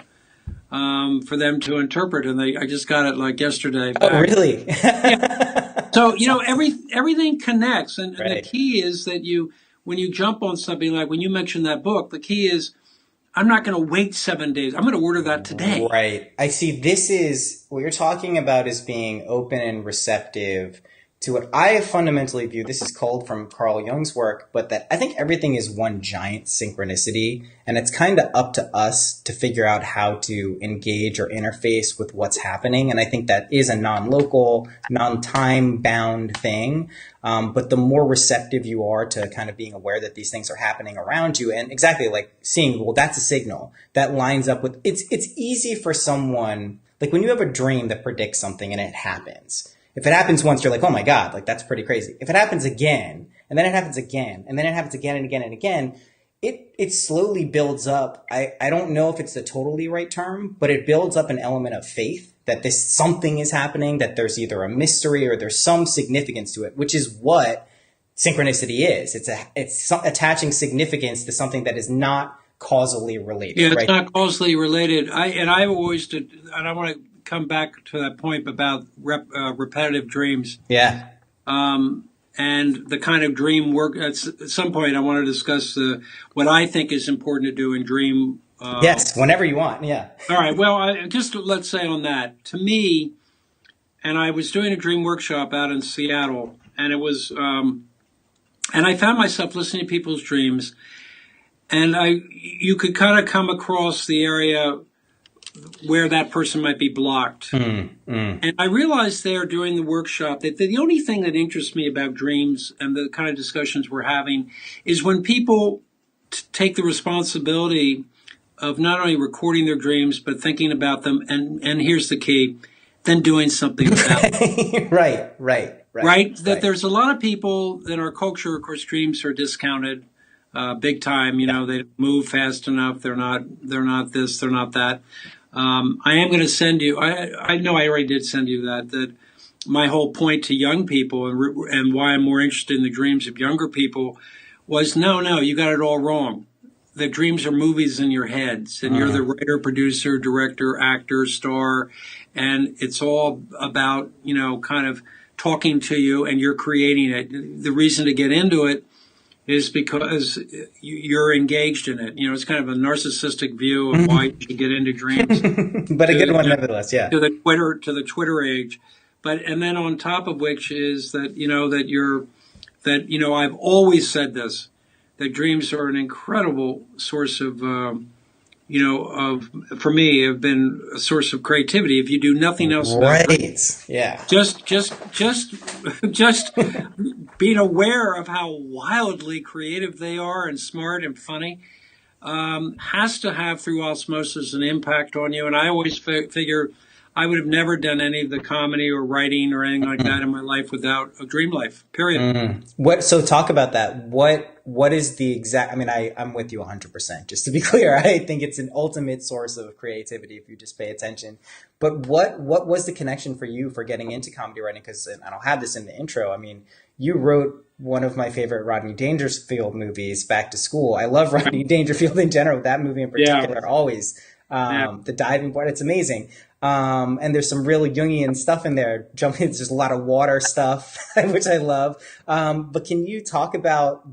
H: for them to interpret. And I just got it like yesterday.
I: Oh, really?
H: Yeah. So, everything connects. And the key is that when you jump on something, like when you mentioned that book, the key is, I'm not going to wait 7 days. I'm going to order that today.
I: Right. I see. This is what you're talking about, is being open and receptive to what I fundamentally view. This is culled from Carl Jung's work, but that I think everything is one giant synchronicity, and it's kind of up to us to figure out how to engage or interface with what's happening. And I think that is a non-local, non-time bound thing. But the more receptive you are to kind of being aware that these things are happening around you, and exactly like seeing, well, that's a signal that lines up with, it's easy for someone, like when you have a dream that predicts something and it happens. If it happens once, you're like, oh my God, like that's pretty crazy. If it happens again, and then it happens again, and then it happens again and again and again, it slowly builds up. I don't know if it's the totally right term, but it builds up an element of faith that this something is happening, that there's either a mystery or there's some significance to it, which is what synchronicity is. It's attaching significance to something that is not causally related.
H: Yeah, it's not causally related. I want to come back to that point about repetitive dreams.
I: Yeah.
H: And the kind of dream work. At some point, I want to discuss what I think is important to do in dream.
I: Yes, whenever you want. Yeah.
H: All right. Well, let's say on that. To me, and I was doing a dream workshop out in Seattle, and it was, and I found myself listening to people's dreams, and you could kind of come across the area where that person might be blocked. And I realized there during the workshop that the only thing that interests me about dreams and the kind of discussions we're having is when people take the responsibility of not only recording their dreams, but thinking about them. And here's the key, then doing something about it.
I: Right.
H: That there's a lot of people in our culture, of course, dreams are discounted big time. They don't move fast enough. They're not this, they're not that. I am going to send you, I know I already did send you that my whole point to young people and why I'm more interested in the dreams of younger people was, no, you got it all wrong. The dreams are movies in your heads, and you're the writer, producer, director, actor, star, and it's all about, kind of talking to you, and you're creating it. The reason to get into it is because you're engaged in it. It's kind of a narcissistic view of why you should get into dreams.
I: But a good one nevertheless, yeah.
H: To the Twitter age. And then on top of which is that, I've always said this, that dreams are an incredible source of, for me, have been a source of creativity. If you do nothing else,
I: right? Yeah.
H: Just being aware of how wildly creative they are and smart and funny has to have, through osmosis, an impact on you. And I always figure I would have never done any of the comedy or writing or anything like that in my life without a dream life, period.
I: So talk about that. What is the exact, I'm with you 100%, just to be clear. I think it's an ultimate source of creativity if you just pay attention. But what was the connection for you for getting into comedy writing? Because, and I'll have this in the intro, you wrote one of my favorite Rodney Dangerfield movies, Back to School. I love Rodney Dangerfield in general. That movie in particular, always. The diving board, it's amazing. And there's some really Jungian stuff in there. There's a lot of water stuff, which I love. But can you talk about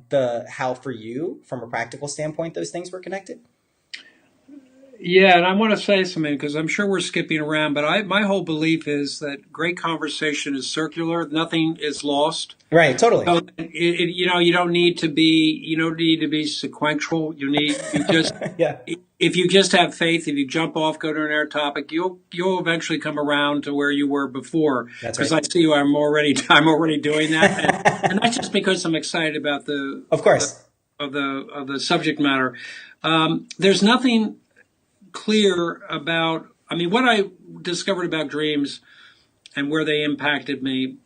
I: how for you, from a practical standpoint, those things were connected?
H: Yeah, and I want to say something because I'm sure we're skipping around, but my whole belief is that great conversation is circular. Nothing is lost.
I: Right, totally.
H: So you don't need to be sequential. You just
I: yeah.
H: If you just have faith, if you jump off, go to another topic, you'll eventually come around to where you were before.
I: That's
H: right. Because I see you, I'm already doing that, and that's just because I'm excited about
I: of course,
H: of the subject matter. There's nothing clear about, what I discovered about dreams and where they impacted me,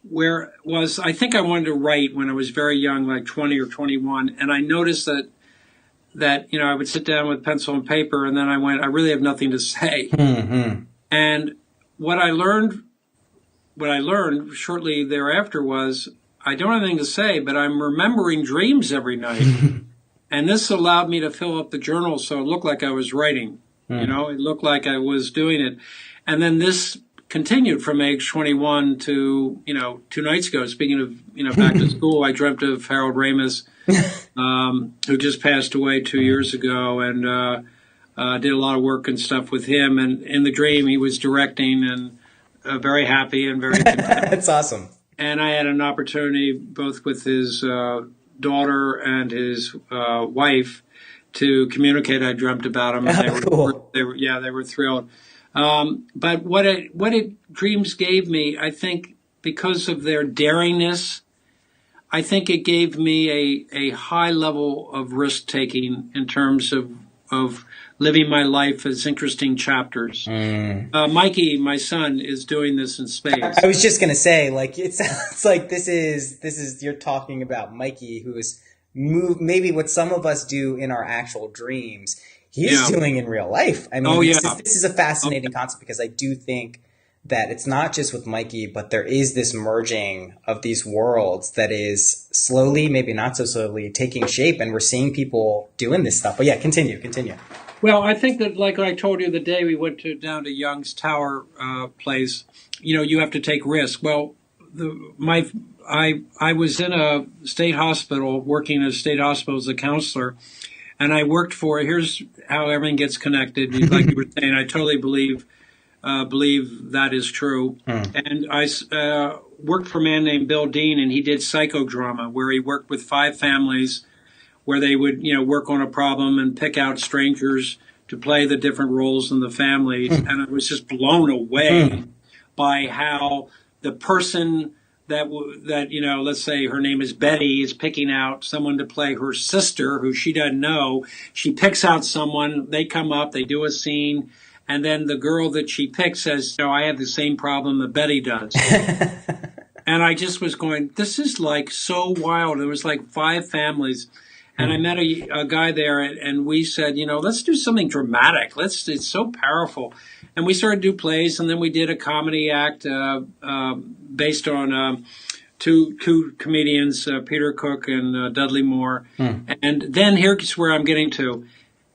H: I think I wanted to write when I was very young, like 20 or 21, and I noticed that I would sit down with pencil and paper, and then I really have nothing to say.
I: Mm-hmm.
H: And what I learned shortly thereafter was I don't have anything to say, but I'm remembering dreams every night. And this allowed me to fill up the journal so it looked like I was writing. It looked like I was doing it. And then this continued from age 21 to, 2 nights ago. Speaking of, back to school, I dreamt of Harold Ramis, who just passed away 2 years ago, and did a lot of work and stuff with him. And in the dream, he was directing, and very happy and very content.
I: That's awesome.
H: And I had an opportunity both with his daughter and his wife to communicate. I dreamt about him, and they were thrilled. But what dreams gave me, I think, because of their daringness, I think it gave me a high level of risk taking in terms of living my life as interesting chapters. Mikey, my son, is doing this in space.
I: I was just gonna say, it sounds like this is you're talking about Mikey, who is maybe what some of us do in our actual dreams, he's doing in real life. This is a fascinating concept, because I do think that it's not just with Mikey, but there is this merging of these worlds that is slowly, maybe not so slowly, taking shape, and we're seeing people doing this stuff. But yeah, continue.
H: Well, I think that, like I told you the day we went down to Jung's Tower place, you have to take risk. Well, I was in a state hospital, working at a state hospital as a counselor, and I worked here's how everything gets connected. Like you were saying, I totally believe that is true. And I worked for a man named Bill Dean, and he did psychodrama, where he worked with 5 families where they would, work on a problem and pick out strangers to play the different roles in the families. And I was just blown away by how the person that let's say her name is Betty, is picking out someone to play her sister who she doesn't know. She picks out someone, they come up, they do a scene, and then the girl that she picks says, I have the same problem that Betty does. And I just was going, this is like so wild. It was like 5 families. And I met a guy there, and we said, let's do something dramatic. It's so powerful. And we started to do plays, and then we did a comedy act based on two comedians, Peter Cook and Dudley Moore. And then here's where I'm getting to.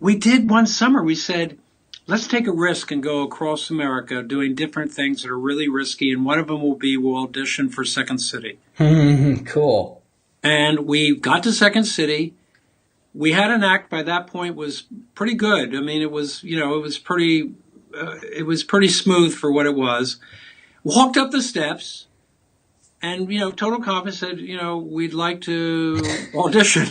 H: We did one summer, we said, let's take a risk and go across America doing different things that are really risky, and one of them will be we'll audition for Second City.
I: Cool.
H: And we got to Second City. We had an act by that point was pretty good. I mean, it was pretty smooth for what it was. Walked up the steps, and total confidence said, we'd like to audition.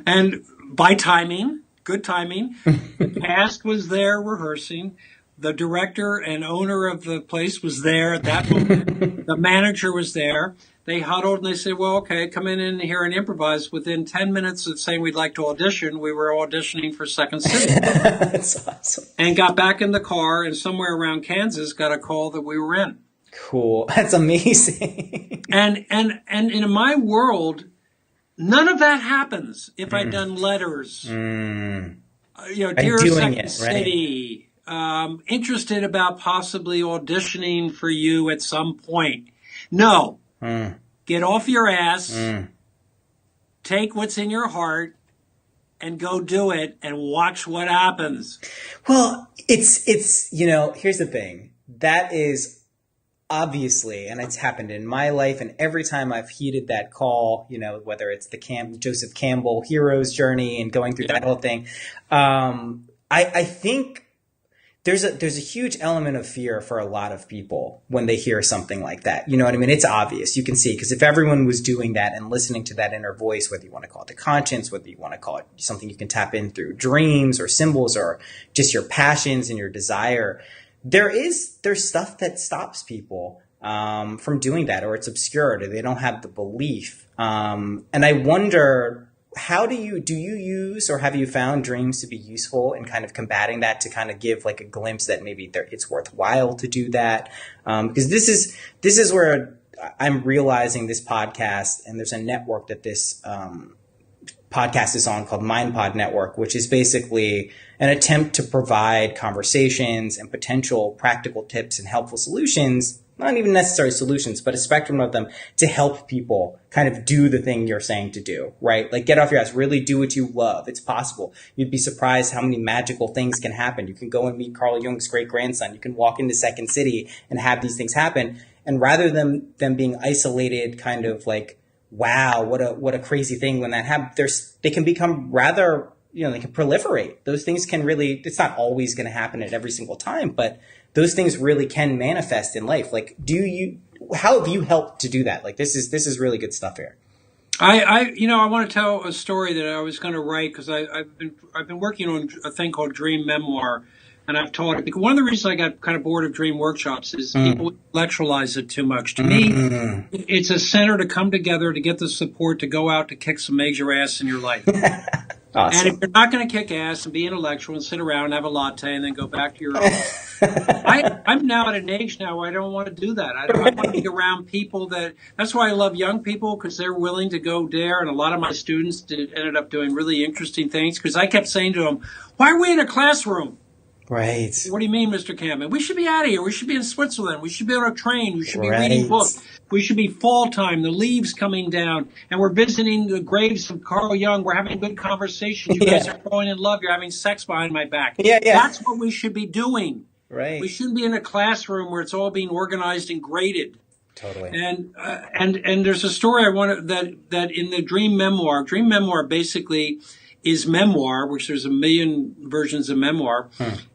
H: And by timing, good timing, the cast was there rehearsing. The director and owner of the place was there at that moment. The manager was there. They huddled and they said, well, okay, come in here and improvise. Within 10 minutes of saying we'd like to audition, we were auditioning for Second City.
I: That's awesome.
H: And got back in the car, and somewhere around Kansas got a call that we were in.
I: Cool. That's amazing.
H: And in my world, none of that happens if I'd done letters. Dear Second City, interested about possibly auditioning for you at some point. No. Get off your ass, take what's in your heart, and go do it and watch what happens.
I: Well, it's here's the thing. That is obviously, and it's happened in my life, and every time I've heeded that call, whether it's the Joseph Campbell hero's journey and going through that whole thing, I think there's a huge element of fear for a lot of people when they hear something like that. You know what I mean? It's obvious. You can see, because if everyone was doing that and listening to that inner voice, whether you want to call it the conscience, whether you want to call it something you can tap in through dreams or symbols or just your passions and your desire, there's stuff that stops people from doing that, or it's obscured, or they don't have the belief. And I wonder, how do you use, or have you found dreams to be useful in kind of combating that, to kind of give like a glimpse that maybe it's worthwhile to do that? Because this is where I'm realizing this podcast, and there's a network that this podcast is on called MindPod Network, which is basically an attempt to provide conversations and potential practical tips and helpful solutions, not even necessarily solutions, but a spectrum of them, to help people kind of do the thing you're saying to do, right? Like, get off your ass, really do what you love. It's possible. You'd be surprised how many magical things can happen. You can go and meet Carl Jung's great-grandson. You can walk into Second City and have these things happen. And rather than them being isolated, kind of like, wow, what a crazy thing when that happens, they can become rather, they can proliferate. Those things can really, it's not always going to happen at every single time, but those things really can manifest in life. Like, how have you helped to do that? Like, this is really good stuff here.
H: I want to tell a story that I was going to write, because I've been working on a thing called Dream Memoir, and I've taught it. Because one of the reasons I got kind of bored of dream workshops is people intellectualize it too much. To me, it's a center to come together to get the support to go out to kick some major ass in your life. Awesome. And if you're not going to kick ass and be intellectual and sit around and have a latte and then go back to your own, I'm now at an age now where I don't want to do that. I want to be around people that's why I love young people, because they're willing to go there. And a lot of my students ended up doing really interesting things, because I kept saying to them, why are we in a classroom?
I: Right.
H: What do you mean, Mr. Kampmann? We should be out of here. We should be in Switzerland. We should be on a train. We should be reading books. We should be fall time, the leaves coming down, and we're visiting the graves of Carl Jung. We're having good conversations. You guys are falling in love. You're having sex behind my back. Yeah. That's what we should be doing. Right. We shouldn't be in a classroom where it's all being organized and graded.
I: Totally.
H: And there's a story I want that in the Dream Memoir. Dream Memoir basically is memoir, which there's a million versions of memoir,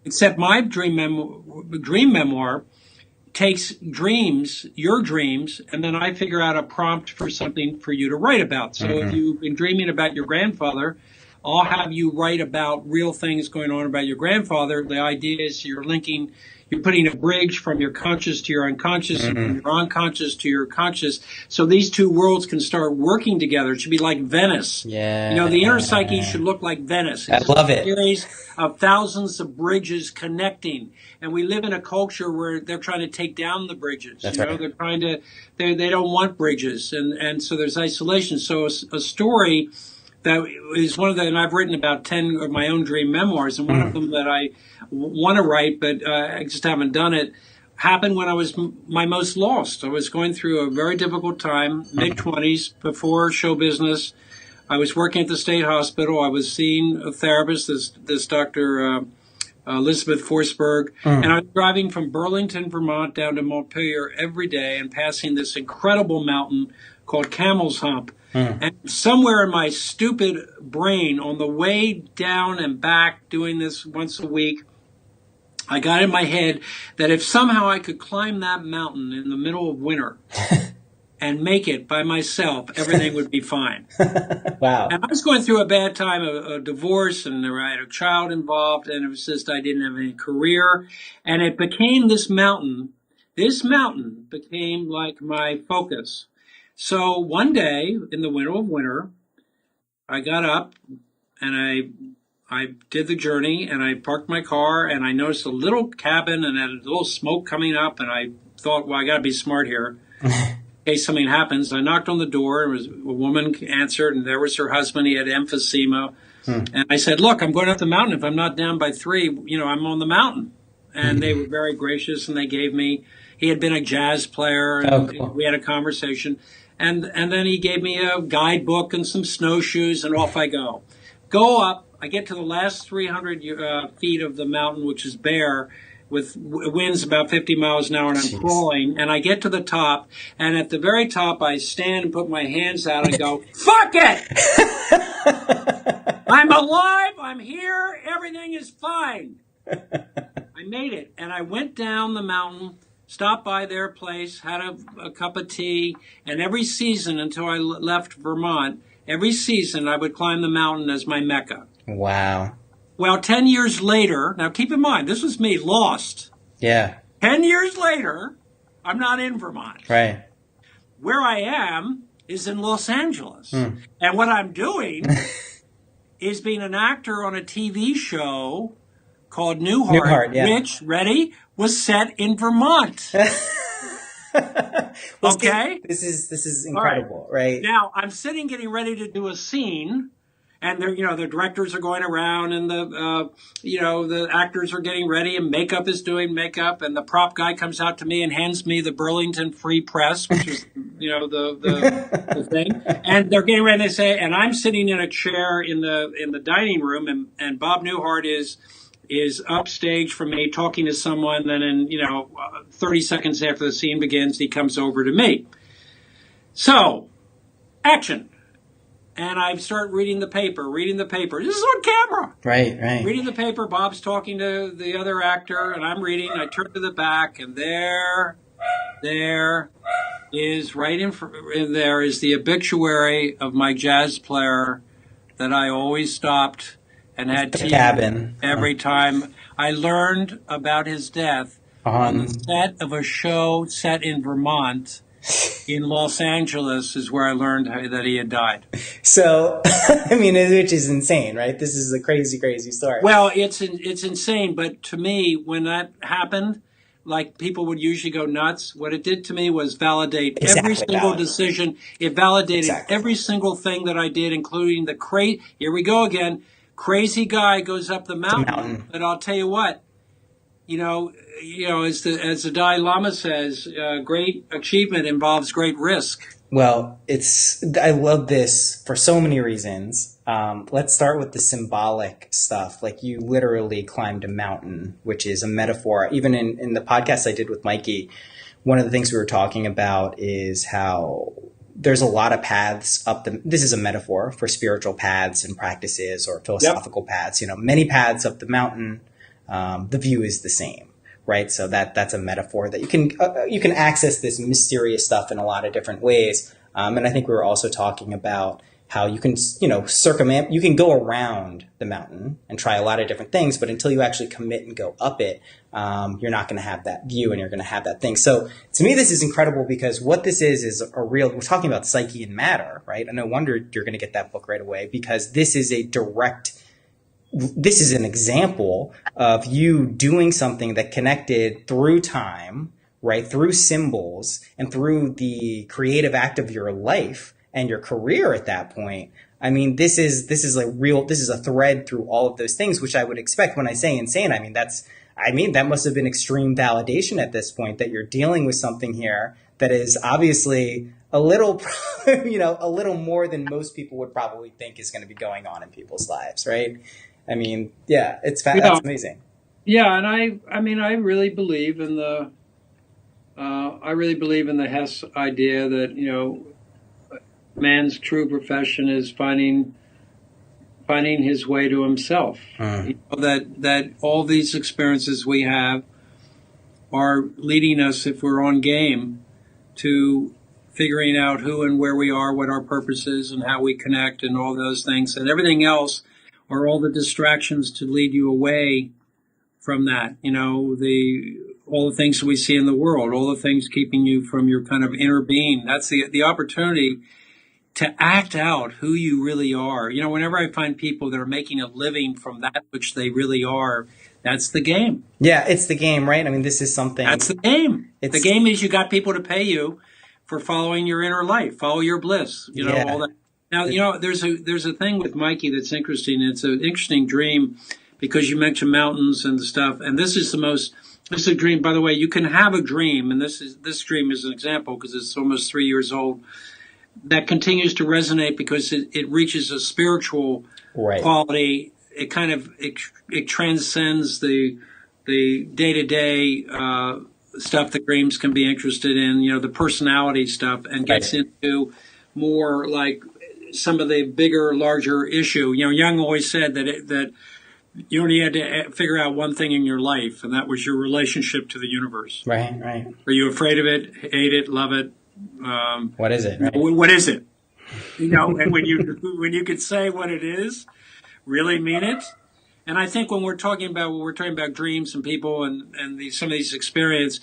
H: except my dream memoir takes your dreams, and then I figure out a prompt for something for you to write about. So if you've been dreaming about your grandfather, I'll have you write about real things going on about your grandfather. The idea is you're putting a bridge from your conscious to your unconscious, and from your unconscious to your conscious. So these two worlds can start working together. It should be like Venice. Yeah. The inner psyche should look like Venice.
I: I love it.
H: A series of thousands of bridges connecting. And we live in a culture where they're trying to take down the bridges. That's right. They're trying to, they don't want bridges. And so there's isolation. So a story that is one of and I've written about 10 of my own dream memoirs, and one of them that I want to write, but I just haven't done it, happened when I was my most lost. I was going through a very difficult time, mid-20s, before show business. I was working at the state hospital. I was seeing a therapist, this Dr. Elizabeth Forsberg. And I was driving from Burlington, Vermont down to Montpelier every day and passing this incredible mountain called Camel's Hump. And somewhere in my stupid brain, on the way down and back doing this once a week, I got in my head that if somehow I could climb that mountain in the middle of winter and make it by myself, everything would be fine.
I: Wow.
H: And I was going through a bad time, a divorce, and I had a child involved, and it was just I didn't have any career. And it became this mountain. This mountain became like my focus. So one day, in the middle of winter, I got up and I did the journey, and I parked my car, and I noticed a little cabin and had a little smoke coming up, and I thought, well, I got to be smart here in case something happens. I knocked on the door, and a woman answered, and there was her husband. He had emphysema. And I said, look, I'm going up the mountain. If I'm not down by 3, I'm on the mountain. And they were very gracious, and they gave me, he had been a jazz player, and
I: cool.
H: we had a conversation. And then he gave me a guidebook and some snowshoes, and off I go. Go up. I get to the last 300 feet of the mountain, which is bare, with winds about 50 miles an hour, and I'm crawling. And I get to the top, and at the very top, I stand and put my hands out and go, fuck it! I'm alive. I'm here. Everything is fine. I made it. And I went down the mountain, stopped by their place, had a cup of tea, and every season until I left Vermont, every season I would climb the mountain as my Mecca.
I: Wow.
H: Well, 10 years later, now keep in mind, this was me lost.
I: Yeah.
H: 10 years later, I'm not in Vermont.
I: Right.
H: Where I am is in Los Angeles. And what I'm doing is being an actor on a TV show called Newhart, which, ready, was set in Vermont. Okay?
I: This is incredible, right?
H: Now, I'm sitting getting ready to do a scene, and the directors are going around, and the actors are getting ready, and makeup is doing makeup, and the prop guy comes out to me and hands me the Burlington Free Press, which is, the thing. And they're getting ready to say, and I'm sitting in a chair in the dining room, and Bob Newhart is upstage from me talking to someone. Then in 30 seconds after the scene begins, he comes over to me. So, action. And I start reading the paper. This is on camera.
I: Right.
H: Reading the paper. Bob's talking to the other actor, and I'm reading. I turn to the back, and there is there is the obituary of my jazz player that I always stopped and had tea every time. I learned about his death on the set of a show set in Vermont. In Los Angeles is where I learned that he had died.
I: So, which is insane, right? This is a crazy, crazy story.
H: Well, it's insane, but to me, when that happened, like people would usually go nuts. What it did to me was validate every single decision. It validated every single thing that I did, including the here we go again. Crazy guy goes up the mountain. But I'll tell you what, as the Dalai Lama says, great achievement involves great risk.
I: Well, I love this for so many reasons. Let's start with the symbolic stuff. Like, you literally climbed a mountain, which is a metaphor. Even in the podcast I did with Mikey, one of the things we were talking about is how there's a lot of paths up this is a metaphor for spiritual paths and practices or philosophical paths. Many paths up the mountain. The view is the same, right? So that's a metaphor that you can access this mysterious stuff in a lot of different ways. And I think we were also talking about how you can, you can go around the mountain and try a lot of different things, but until you actually commit and go up it, you're not going to have that view and you're going to have that thing. So to me, this is incredible because what this is we're talking about psyche and matter, right? And no wonder you're going to get that book right away, because this is an example of you doing something that connected through time, right? Through symbols and through the creative act of your life and your career at that point. This is a thread through all of those things, which I would expect when I say insane. That must have been extreme validation at this point, that you're dealing with something here that is obviously a little, a little more than most people would probably think is going to be going on in people's lives, right? It's that's amazing.
H: Yeah, and I mean, I really believe in the Hess idea that man's true profession is finding his way to himself. That all these experiences we have are leading us, if we're on game, to figuring out who and where we are, what our purpose is, and how we connect, and all those things, and everything else are all the distractions to lead you away from that. All the things we see in the world, all the things keeping you from your kind of inner being. That's the opportunity to act out who you really are. Whenever I find people that are making a living from that which they really are, that's the game.
I: Yeah, it's the game, right? I mean, this is something.
H: That's the game. The game is you got people to pay you for following your inner life, follow your bliss, all that. Now, there's a thing with Mikey that's interesting. It's an interesting dream because you mentioned mountains and stuff. And this is a dream, by the way. You can have a dream, and this dream is an example because it's almost 3 years old, that continues to resonate because it reaches a spiritual quality. It kind of it transcends the day-to-day stuff that dreams can be interested in, the personality stuff, and gets into more like some of the bigger, larger issue. Jung always said that you only had to figure out one thing in your life, and that was your relationship to the universe.
I: Right.
H: Are you afraid of it, hate it, love it?
I: What is it? Right?
H: What is it? And when you could say what it is, really mean it. And I think when we're talking about dreams and people and some of these experiences,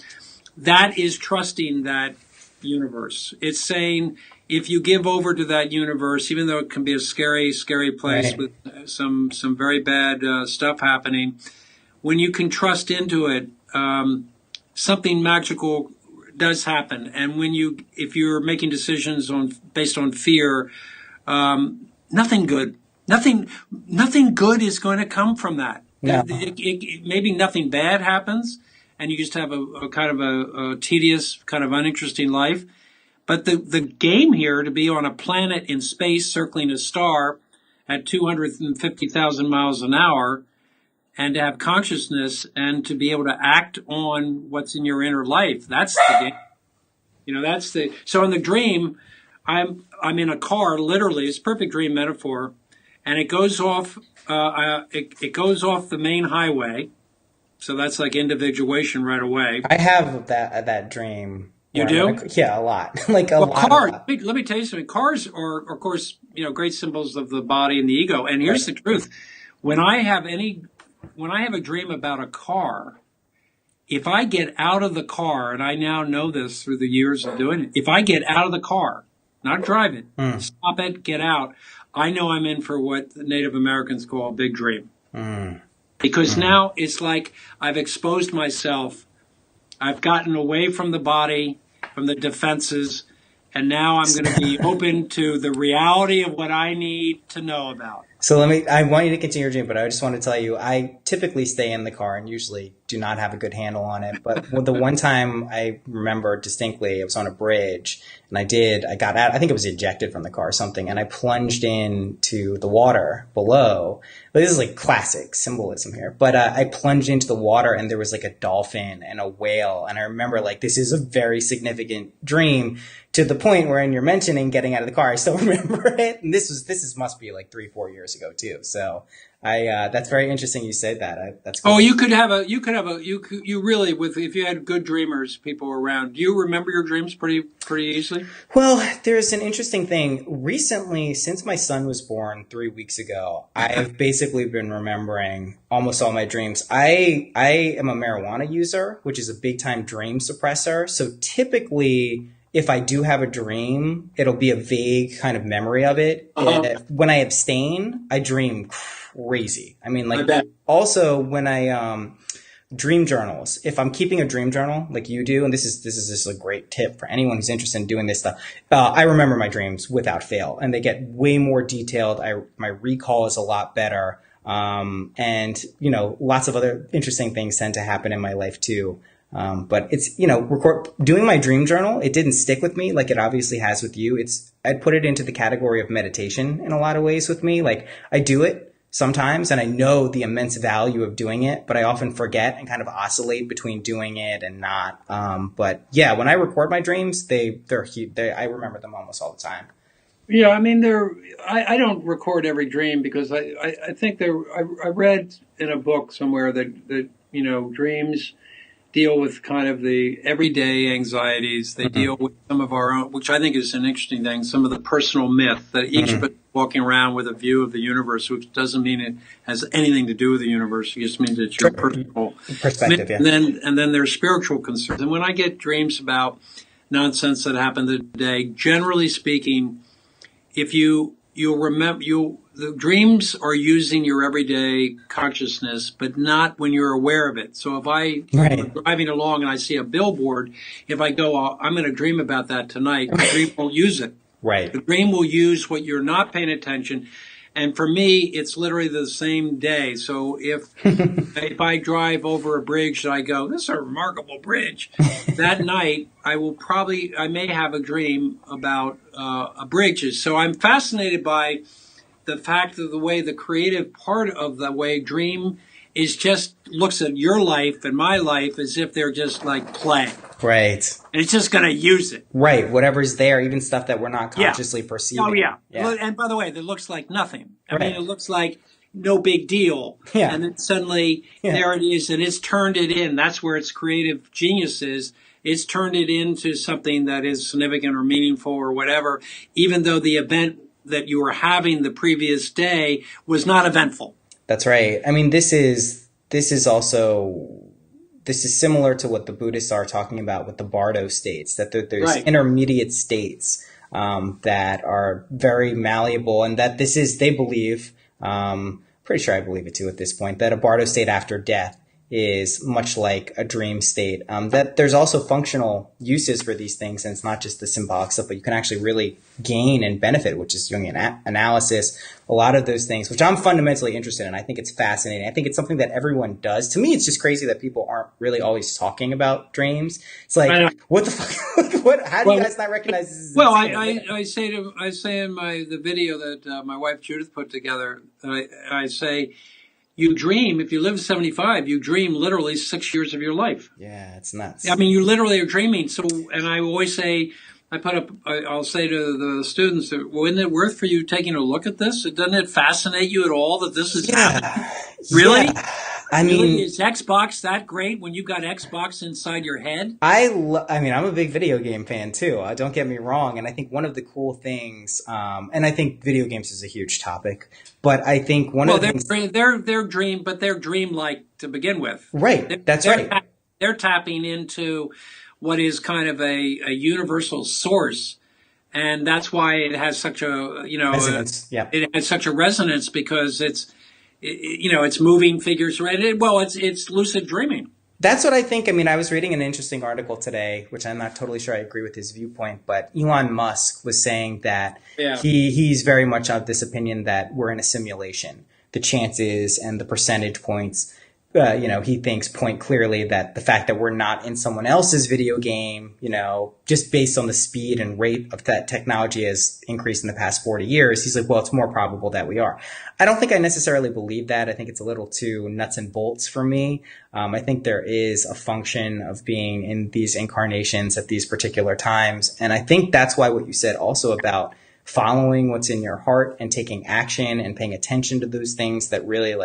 H: that is trusting that universe. It's saying if you give over to that universe, even though it can be a scary, scary place with some very bad stuff happening, when you can trust into it, something magical does happen. And if you're making decisions based on fear, nothing good is going to come from that.
I: No.
H: Maybe nothing bad happens, and you just have a kind of a tedious, kind of uninteresting life. But the game here, to be on a planet in space circling a star at 250,000 miles an hour, and to have consciousness and to be able to act on what's in your inner life, that's the game. So in the dream, I'm in a car, literally, it's a perfect dream metaphor, and it goes off it goes off the main highway. So that's like individuation right away.
I: I have that dream.
H: You do?
I: Yeah, a lot. Cars.
H: Let me tell you something. Cars are, of course, great symbols of the body and the ego. And here's the truth: when I have a dream about a car, if I get out of the car, and I now know this through the years of doing it, if I get out of the car, not drive it, stop it, get out, I know I'm in for what the Native Americans call a big dream. Because now it's like I've exposed myself. I've gotten away from the body, from the defenses, and now I'm going to be open to the reality of what I need to know about.
I: So I want you to continue your dream, but I just want to tell you, I typically stay in the car and usually do not have a good handle on it. But the one time I remember distinctly, I was on a bridge and I got out, I think it was ejected from the car or something, and I plunged into the water below. But this is like classic symbolism here. But I plunged into the water and there was like a dolphin and a whale. And I remember this is a very significant dream, to the point where, and you're mentioning getting out of the car, I still remember it. And this must be like 3-4 years ago too. So that's very interesting you said that. That's cool.
H: Oh, you really, if you had good dreamers, people around, do you remember your dreams pretty easily?
I: Well, there's an interesting thing. Recently, since my son was born 3 weeks ago, I have basically been remembering almost all my dreams. I am a marijuana user, which is a big time dream suppressor. So typically, if I do have a dream, it'll be a vague kind of memory of it. When I abstain, I dream crazy. I mean, also when I dream journals, if I'm keeping a dream journal like you do, and this is just a great tip for anyone who's interested in doing this stuff, I remember my dreams without fail, and they get way more detailed. My recall is a lot better, and lots of other interesting things tend to happen in my life too. But it's, doing my dream journal, it didn't stick with me like it obviously has with you. I'd put it into the category of meditation in a lot of ways with me. Like I do it sometimes, and I know the immense value of doing it, but I often forget and kind of oscillate between doing it and not. But yeah, when I record my dreams, they're huge. I remember them almost all the time.
H: Yeah, I mean, I don't record every dream because I think I read in a book somewhere that dreams deal with kind of the everyday anxieties. They deal with some of our own, which I think is an interesting thing, some of the personal myth that each of us walking around with a view of the universe, which doesn't mean it has anything to do with the universe. It just means it's your personal
I: perspective.
H: Yeah. And then there's spiritual concerns. And when I get dreams about nonsense that happened today, generally speaking, if you'll remember, the dreams are using your everyday consciousness, but not when you're aware of it. So if I'm driving along and I see a billboard, if I go, I'm going to dream about that tonight, the dream won't use it.
I: Right.
H: The dream will use what you're not paying attention. And for me, it's literally the same day. So if I drive over a bridge and I go, this is a remarkable bridge, that night I may have a dream about bridges. So I'm fascinated by the fact of the way the creative part of the way dream is just looks at your life and my life as if they're just like play.
I: Right.
H: And it's just going to use it.
I: Right. Whatever's there, even stuff that we're not consciously perceiving.
H: Oh, yeah.
I: Yeah.
H: And by the way, that looks like nothing. I mean, it looks like no big deal.
I: Yeah.
H: And then suddenly there it is, and it's turned it in. That's where its creative genius is. It's turned it into something that is significant or meaningful or whatever, even though the event that you were having the previous day was not eventful.
I: That's right. I mean, this is similar to what the Buddhists are talking about with the Bardo states, that there's intermediate states that are very malleable, and that they believe, pretty sure I believe it too at this point, that a Bardo state after death is much like a dream state. That there's also functional uses for these things, and it's not just the symbolic stuff, but you can actually really gain and benefit, which is Jungian analysis, a lot of those things, which I'm fundamentally interested in. I think it's fascinating. I think it's something that everyone does. To me, it's just crazy that people aren't really always talking about dreams. It's like, what the fuck? How do you guys not recognize this?
H: Well, I say in the video that my wife Judith put together, I say, you dream, if you live 75, you dream literally 6 years of your life.
I: Yeah, it's nuts.
H: I mean, you literally are dreaming. So, and I always say, I'll say to the students, well, isn't it worth for you taking a look at this? Doesn't it fascinate you at all that this is happening? Really?
I: Yeah. I mean,
H: is Xbox that great when you got Xbox inside your head?
I: I mean, I'm a big video game fan too. Don't get me wrong. And I think one of the cool things, and I think video games is a huge topic, but I think one of the things...
H: they're dream-like to begin with.
I: Right.
H: They're tapping into what is kind of a universal source. And that's why it has such a,
I: resonance.
H: It has such a resonance because it's moving figures, right? It's lucid dreaming.
I: That's what I think. I mean, I was reading an interesting article today, which I'm not totally sure I agree with his viewpoint, but Elon Musk was saying that he's very much of this opinion that we're in a simulation. The chances and the percentage points, he thinks point clearly that the fact that we're not in someone else's video game, just based on the speed and rate of that technology has increased in the past 40 years, he's like, well, it's more probable that we are. I don't think I necessarily believe that. I think it's a little too nuts and bolts for me. I think there is a function of being in these incarnations at these particular times. And I think that's why what you said also about following what's in your heart and taking action and paying attention to those things that really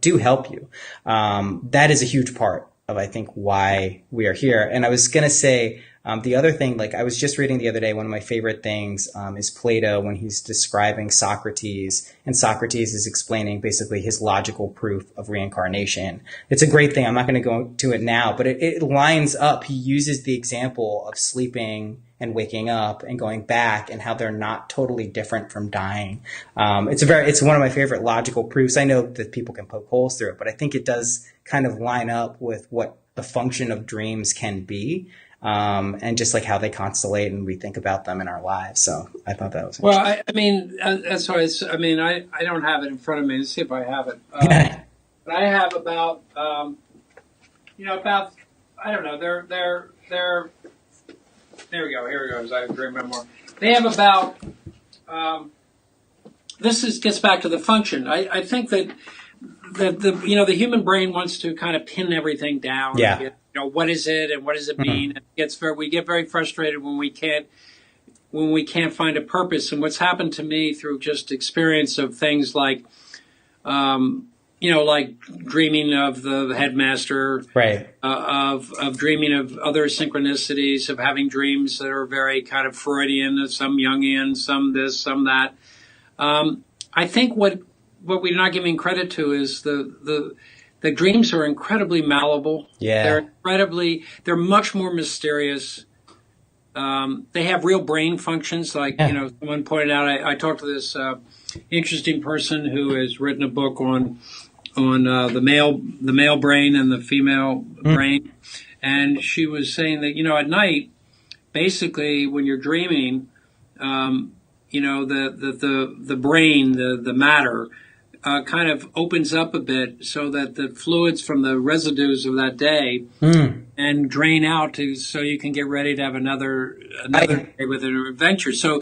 I: do help you. That is a huge part of, I think, why we are here. And I was going to say, the other thing, I was just reading the other day, one of my favorite things is Plato when he's describing Socrates, and Socrates is explaining basically his logical proof of reincarnation. It's a great thing. I'm not going to go to it now, but it lines up. He uses the example of sleeping and waking up and going back and how they're not totally different from dying. It's one of my favorite logical proofs. I know that people can poke holes through it, but I think it does kind of line up with what the function of dreams can be. And just how they constellate and we think about them in our lives. So I thought that was interesting.
H: That's why I don't have it in front of me. Let's see if I have it. But I have about, I don't know, they're there we go. Here we go. As I dream more. They have about, gets back to the function. I think that the human brain wants to kind of pin everything down.
I: Yeah.
H: What is it and what does it mean? And we get very frustrated when we can't find a purpose. And what's happened to me through just experience of things like, like dreaming of the headmaster,
I: right?
H: Of dreaming of other synchronicities, of having dreams that are very kind of Freudian, some Jungian, some this, some that. I think what we're not giving credit to is the dreams are incredibly malleable.
I: Yeah.
H: They're much more mysterious. They have real brain functions. Like, someone pointed out, I talked to this interesting person who has written a book on the male brain and the female brain. And she was saying that, at night, basically when you're dreaming, the brain, the matter, kind of opens up a bit so that the fluids from the residues of that day and drain out so you can get ready to have another day with an adventure. So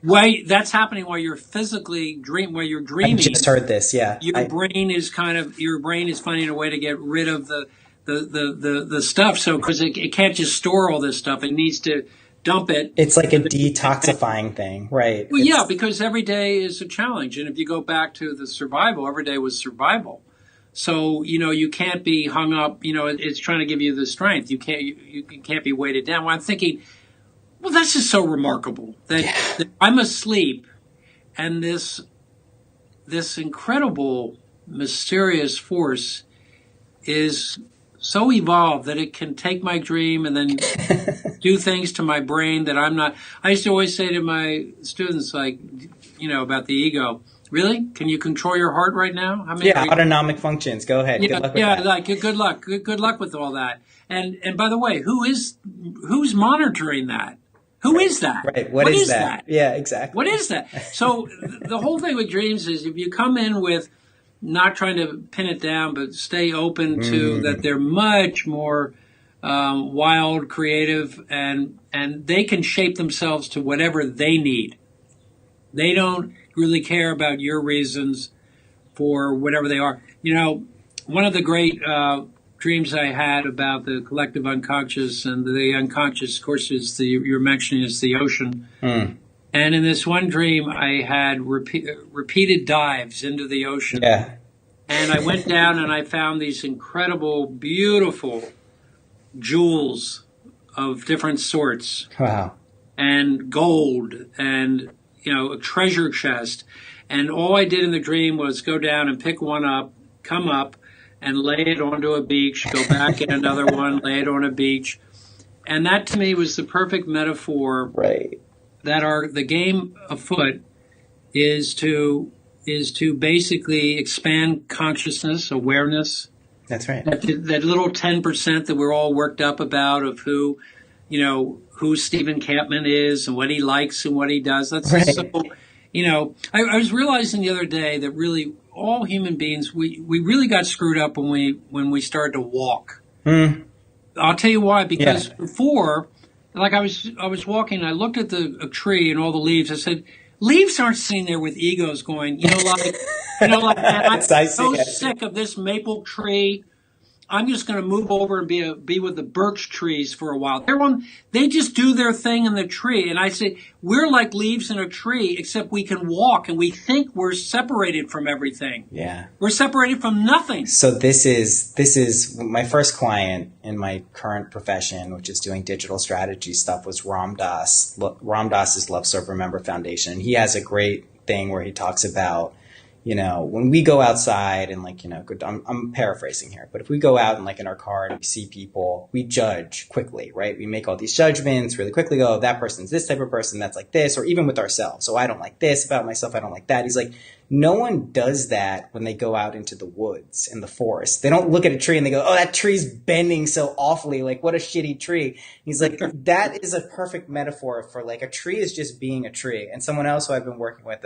H: that's happening while you're while you're dreaming.
I: I just heard this, yeah.
H: Your brain is finding a way to get rid of the stuff. So, because it can't just store all this stuff, it needs to dump it.
I: It's like a detoxifying thing, right?
H: Well, yeah, because every day is a challenge. And if you go back to the survival, every day was survival. So, you can't be hung up, it's trying to give you the strength. You can't be weighted down. Well, I'm thinking, well, that's just so remarkable that I'm asleep and this incredible mysterious force is so evolved that it can take my dream and then do things to my brain that I'm not. I used to always say to my students, like, about the ego, really? Can you control your heart right now?
I: Autonomic functions. Go ahead. Good luck with that.
H: Good luck. Good luck with all that. And by the way, who's monitoring that? Who is that?
I: Right. What is that? Yeah, exactly.
H: What is that? So the whole thing with dreams is if you come in with not trying to pin it down, but stay open to that they're much more wild, creative, and they can shape themselves to whatever they need. They don't really care about your reasons for whatever they are. One of the great dreams I had about the collective unconscious, and the unconscious, of course, you're mentioning is the ocean. And in this one dream, I had repeated dives into the ocean.
I: Yeah.
H: And I went down and I found these incredible, beautiful jewels of different sorts.
I: Wow.
H: And gold and, a treasure chest. And all I did in the dream was go down and pick one up, come up, and lay it onto a beach, go back, get another one, lay it on a beach. And that to me was the perfect metaphor.
I: Right.
H: That the game afoot is to basically expand consciousness, awareness.
I: That's right.
H: That little 10% that we're all worked up about of who Stephen Kampmann is and what he likes and what he does. That's
I: right.
H: So, I was realizing the other day that really all human beings, we really got screwed up when we started to walk. I'll tell you why, because before, like I was walking, I looked at a tree and all the leaves. I said, leaves aren't sitting there with egos going, like, man, I'm so sick of this maple tree. I'm just going to move over and be with the birch trees for a while. They just do their thing in the tree. And I say, we're like leaves in a tree, except we can walk and we think we're separated from everything.
I: Yeah.
H: We're separated from nothing.
I: So this is my first client in my current profession, which is doing digital strategy stuff, was Ram Dass. Ram Dass's Love Serve Remember Foundation. He has a great thing where he talks about, when we go outside and I'm paraphrasing here, but if we go out and in our car and we see people, we judge quickly, right? We make all these judgments really quickly. Go, that person's this type of person, that's like this, or even with ourselves. So I don't like this about myself. I don't like that. He's like, no one does that when they go out into the woods and the forest. They don't look at a tree and they go, oh, that tree's bending so awfully. Like, what a shitty tree. He's like, that is a perfect metaphor for a tree is just being a tree. And someone else who I've been working with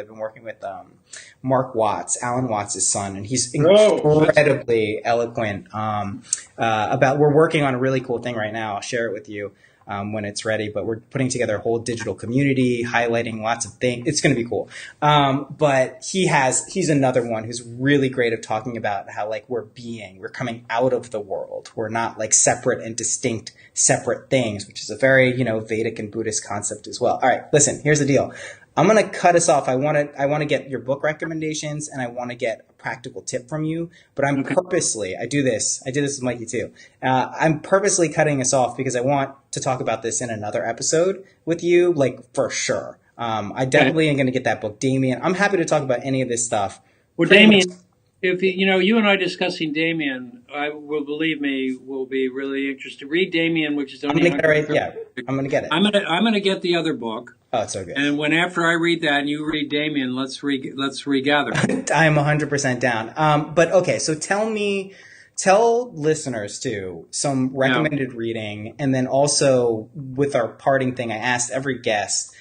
I: Mark Watts, Alan Watts' son, and he's incredibly eloquent about, we're working on a really cool thing right now. I'll share it with you. when it's ready. But we're putting together a whole digital community, highlighting lots of things. It's going to be cool. But he's another one who's really great at talking about how like we're coming out of the world. We're not like separate and distinct, separate things, which is a very, Vedic and Buddhist concept as well. All right, listen, here's the deal. I'm going to cut us off. I want to get your book recommendations, and I want to get a practical tip from you, but I did this with Mikey too. I'm purposely cutting us off because I want to talk about this in another episode with you, like for sure. I definitely am going to get that book, Damien. I'm happy to talk about any of this stuff.
H: Well, Damien, if you and I discussing Damien, believe me, will be really interested. Read Damien, which is only.
I: I'm going to get it.
H: I'm going to get the other book.
I: Oh, it's so good.
H: And after I read that and you read Damien, let's regather.
I: I'm 100% down. But okay, so tell listeners too some recommended reading, and then also with our parting thing, I asked every guest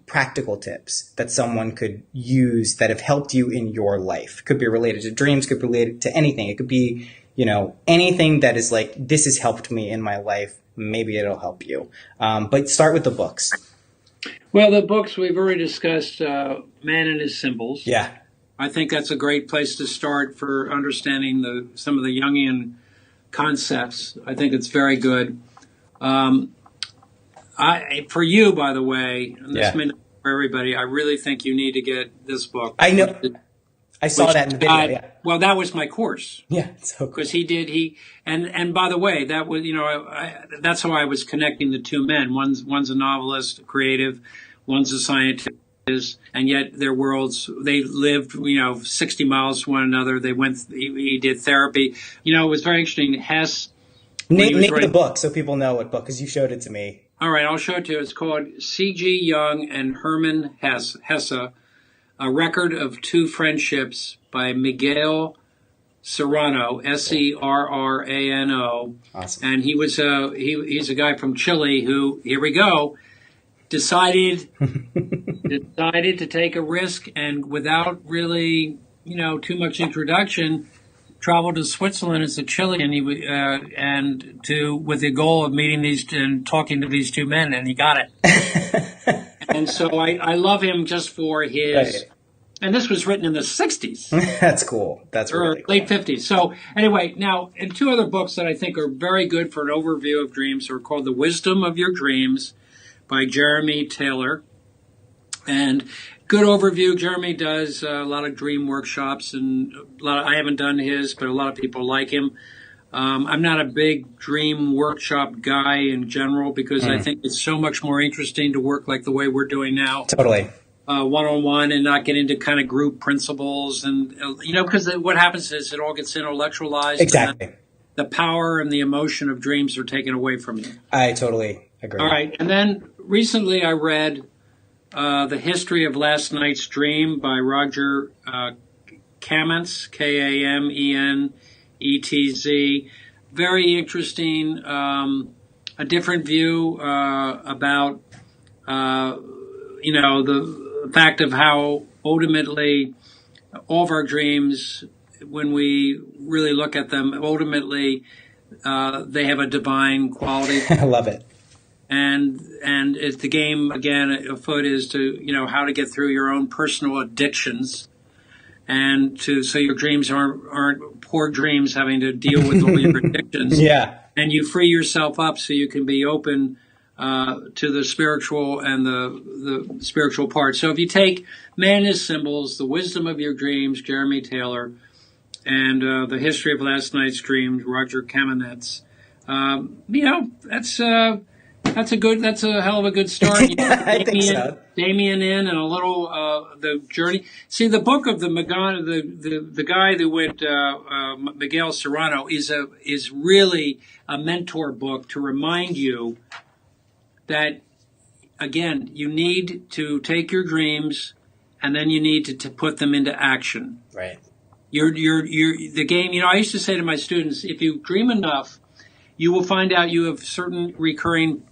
I: practical tips that someone could use that have helped you in your life. Could be related to dreams, could be related to anything. It could be, anything that is like, this has helped me in my life. Maybe it'll help you. But start with the books.
H: Well, the books we've already discussed, Man and His Symbols.
I: Yeah.
H: I think that's a great place to start for understanding some of the Jungian concepts. I think it's very good. For you, by the way, and this may not be for everybody, I really think you need to get this book.
I: I know. I saw that in the video.
H: Well, that was my course.
I: Yeah, so cool.
H: Because and by the way, that was that's how I was connecting the two men. One's a novelist, a creative, one's a scientist, and yet their worlds, they lived 60 miles from one another. He did therapy. It was very interesting. Hess.
I: Name the book so people know what book, because you showed it to me.
H: All right, I'll show it to you. It's called C.G. Jung and Hermann Hesse, A Record of Two Friendships by Miguel Serrano, Serrano.
I: Awesome.
H: And he's a guy from Chile who, here we go, decided to take a risk, and without really, too much introduction, traveled to Switzerland as a Chilean, with the goal of meeting and talking to these two men, and he got it. And so I love him just for his. Right. And this was written in the 60s.
I: That's cool. That's really cool.
H: Late 50s. So anyway, now, and two other books that I think are very good for an overview of dreams are called The Wisdom of Your Dreams by Jeremy Taylor. And good overview. Jeremy does a lot of dream workshops, and I haven't done his, but a lot of people like him. I'm not a big dream workshop guy in general because I think it's so much more interesting to work like the way we're doing now.
I: Totally.
H: One-on-one, and not get into kind of group principles, and because what happens is it all gets intellectualized.
I: Exactly.
H: The power and the emotion of dreams are taken away from you.
I: I totally agree.
H: All right, and then recently I read The History of Last Night's Dream by Roger Kamenetz, Kamenetz. Very interesting, a different view about the fact of how ultimately all of our dreams, when we really look at them, ultimately they have a divine quality.
I: I love it.
H: And it's the game, again, afoot is to, how to get through your own personal addictions, and so your dreams aren't poor dreams having to deal with all your addictions.
I: Yeah. And
H: you free yourself up so you can be open to the spiritual and the spiritual part. So if you take Man is Symbols, The Wisdom of Your Dreams, Jeremy Taylor, and The History of Last Night's Dreams, Roger Kamenetz, that's a hell of a good start.
I: I think so.
H: Damien in and a little the journey. See, the book of the guy who went Miguel Serrano is really a mentor book to remind you that, again, you need to take your dreams and then you need to put them into action.
I: Right.
H: The game. I used to say to my students, if you dream enough, you will find out you have certain recurring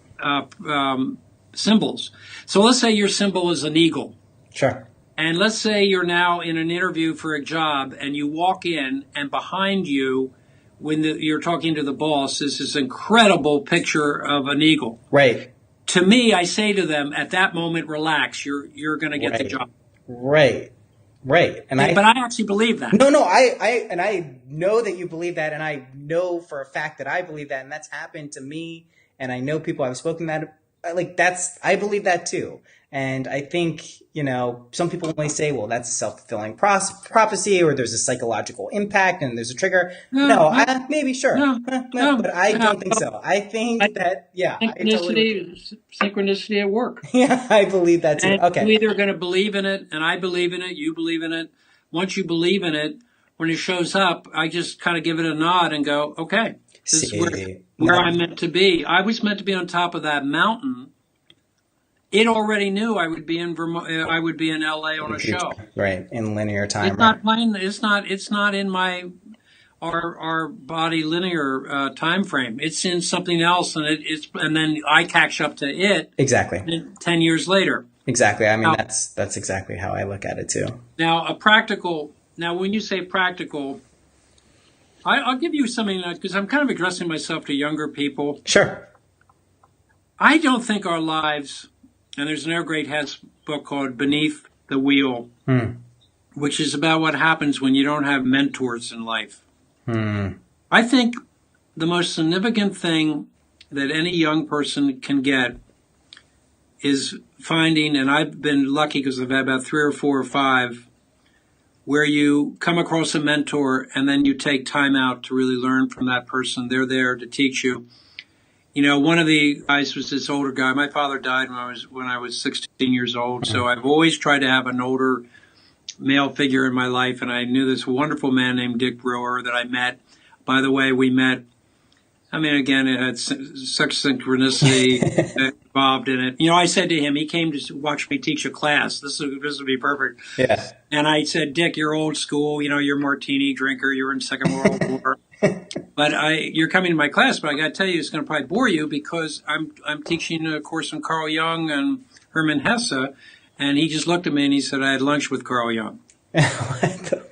H: symbols. So let's say your symbol is an eagle.
I: Sure.
H: And let's say you're now in an interview for a job and you walk in and behind you when you're talking to the boss, is this incredible picture of an eagle.
I: Right.
H: To me, I say to them, at that moment, relax. You're going to get the job.
I: Right. Right.
H: But I actually believe that.
I: No, I know that you believe that, and I know for a fact that I believe that, and that's happened to me, and I know people I've spoken that, I believe that too. And I think, some people only say, well, that's a self-fulfilling prophecy, or there's a psychological impact and there's a trigger. Maybe, sure. But I don't think so. I think that,
H: synchronicity at work.
I: Yeah, I believe that too.
H: And
I: okay.
H: you're either going to believe in it, and I believe in it, you believe in it. Once you believe in it, when it shows up, I just kind of give it a nod and go, okay, this is where I'm meant to be. I was meant to be on top of that mountain. It already knew I would be in Vermont. I would be in LA on a show.
I: Right, in linear time.
H: It's not playing. It's not in our body linear time frame. It's in something else, and then I catch up to it.
I: Exactly.
H: 10 years later.
I: Exactly. I mean, that's exactly how I look at it too.
H: Now, when you say practical, I'll give you something because I'm kind of addressing myself to younger people.
I: Sure.
H: I don't think our lives. And there's an Great Hess book called Beneath the Wheel, which is about what happens when you don't have mentors in life. I think the most significant thing that any young person can get is finding, and I've been lucky because I've had about 3 or 4 or 5, where you come across a mentor and then you take time out to really learn from that person. They're there to teach you. One of the guys was this older guy. My father died when I was 16 years old. So I've always tried to have an older male figure in my life. And I knew this wonderful man named Dick Brewer that I met. By the way, we met. I mean, again, it had such synchronicity involved in it. I said to him, he came to watch me teach a class. This would be perfect.
I: Yeah.
H: And I said, Dick, you're old school. You're a martini drinker. You're in Second World War. But you're coming to my class, but I got to tell you, it's going to probably bore you because I'm teaching a course on Carl Jung and Hermann Hesse. And he just looked at me and he said, I had lunch with Carl Jung. And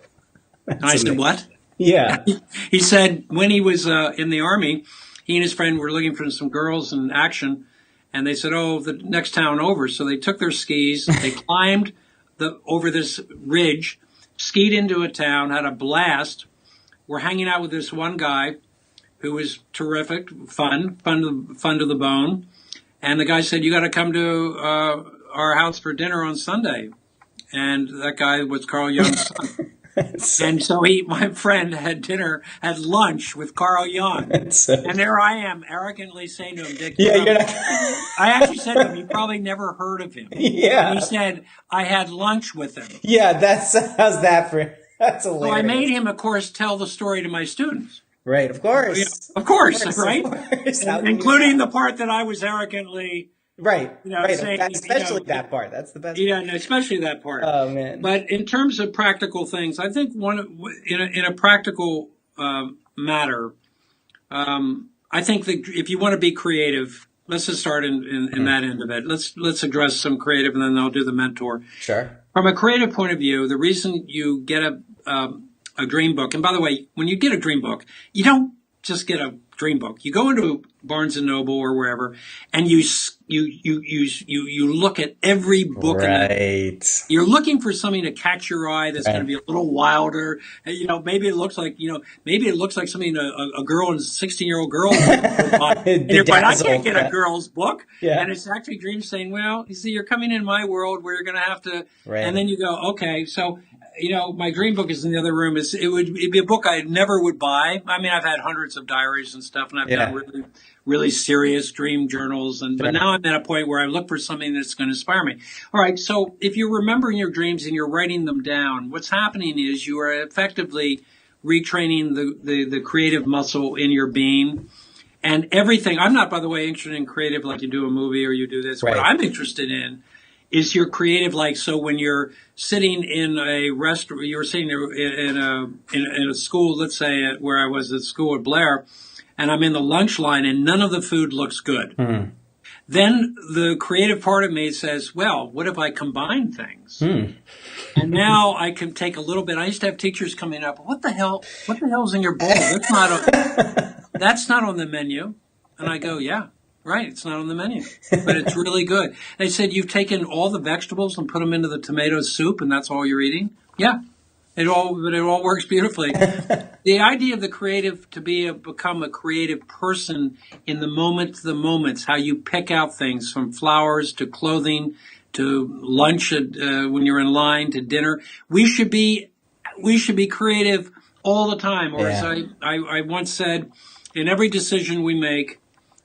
H: I said, what?
I: Yeah.
H: He said when he was in the Army, he and his friend were looking for some girls in action. And they said, the next town over. So they took their skis, they climbed over this ridge, skied into a town, had a blast. We're hanging out with this one guy who was terrific, fun to the bone. And the guy said, you got to come to our house for dinner on Sunday. And that guy was Carl Jung's son. And so my friend had lunch with Carl Jung. And there I am, arrogantly saying to him, Dick, I actually said to him, you probably never heard of him.
I: Yeah.
H: And he said, I had lunch with him.
I: Yeah, how's that for That's hilarious.
H: So I made him, of course, tell the story to my students.
I: Right, of course.
H: Of course, right? Including the part that I was arrogantly...
I: Right,
H: saying,
I: especially that part. That's the best.
H: Yeah, no, especially that part.
I: Oh man!
H: But in terms of practical things, I think in a practical matter, I think that if you want to be creative, let's just start in that end of it. Let's address some creative, and then I'll do the mentor.
I: Sure.
H: From a creative point of view, the reason you get a dream book, and by the way, when you get a dream book, you don't just get a dream book. You go into Barnes and Noble or wherever, and you look at every book.
I: Right.
H: You're looking for something to catch your eye that's going to be a little wilder. Maybe it looks like something a girl and 16-year-old girl. But I can't get a girl's book.
I: Yeah.
H: And it's actually dreams saying, well, you see, you're coming in my world where you're going to have to,
I: right.
H: And then you go, okay, so. My dream book is in the other room. It'd be a book I never would buy. I mean, I've had hundreds of diaries and stuff, and I've done really, really serious dream journals. But now I'm at a point where I look for something that's going to inspire me. All right. So if you're remembering your dreams and you're writing them down, what's happening is you are effectively retraining the creative muscle in your being. And everything. I'm not, by the way, interested in creative like you do a movie or you do this. Right. What I'm interested in is your creative, so when you're sitting in a restaurant, you're sitting in a school, let's say where I was at school at Blair, and I'm in the lunch line and none of the food looks good. Then the creative part of me says, well, what if I combine things? And now I can take a little bit. I used to have teachers coming up, what the hell's in your bowl? That's not on the menu. And I go, yeah, right. It's not on the menu, but it's really good. They said, you've taken all the vegetables and put them into the tomato soup and that's all you're eating? Yeah. It all works beautifully. The idea of the creative to become a creative person in the moment to the moments, how you pick out things from flowers to clothing to lunch when you're in line to dinner. We should be creative all the time. Or as I once said, in every decision we make,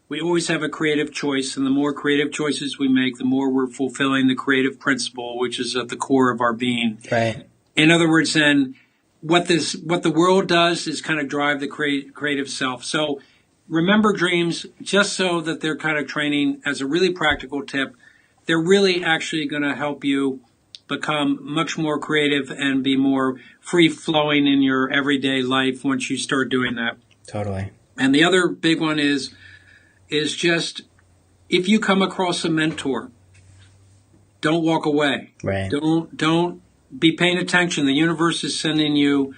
H: we always have a creative choice, and the more creative choices we make, the more we're fulfilling the creative principle, which is at the core of our being.
I: Right.
H: In other words, then, what the world does is kind of drive the creative self. So remember dreams, just so that they're kind of training as a really practical tip. They're really actually going to help you become much more creative and be more free-flowing in your everyday life once you start doing that.
I: Totally.
H: And the other big one is just, if you come across a mentor, don't walk away.
I: Right.
H: Don't be paying attention. The universe is sending you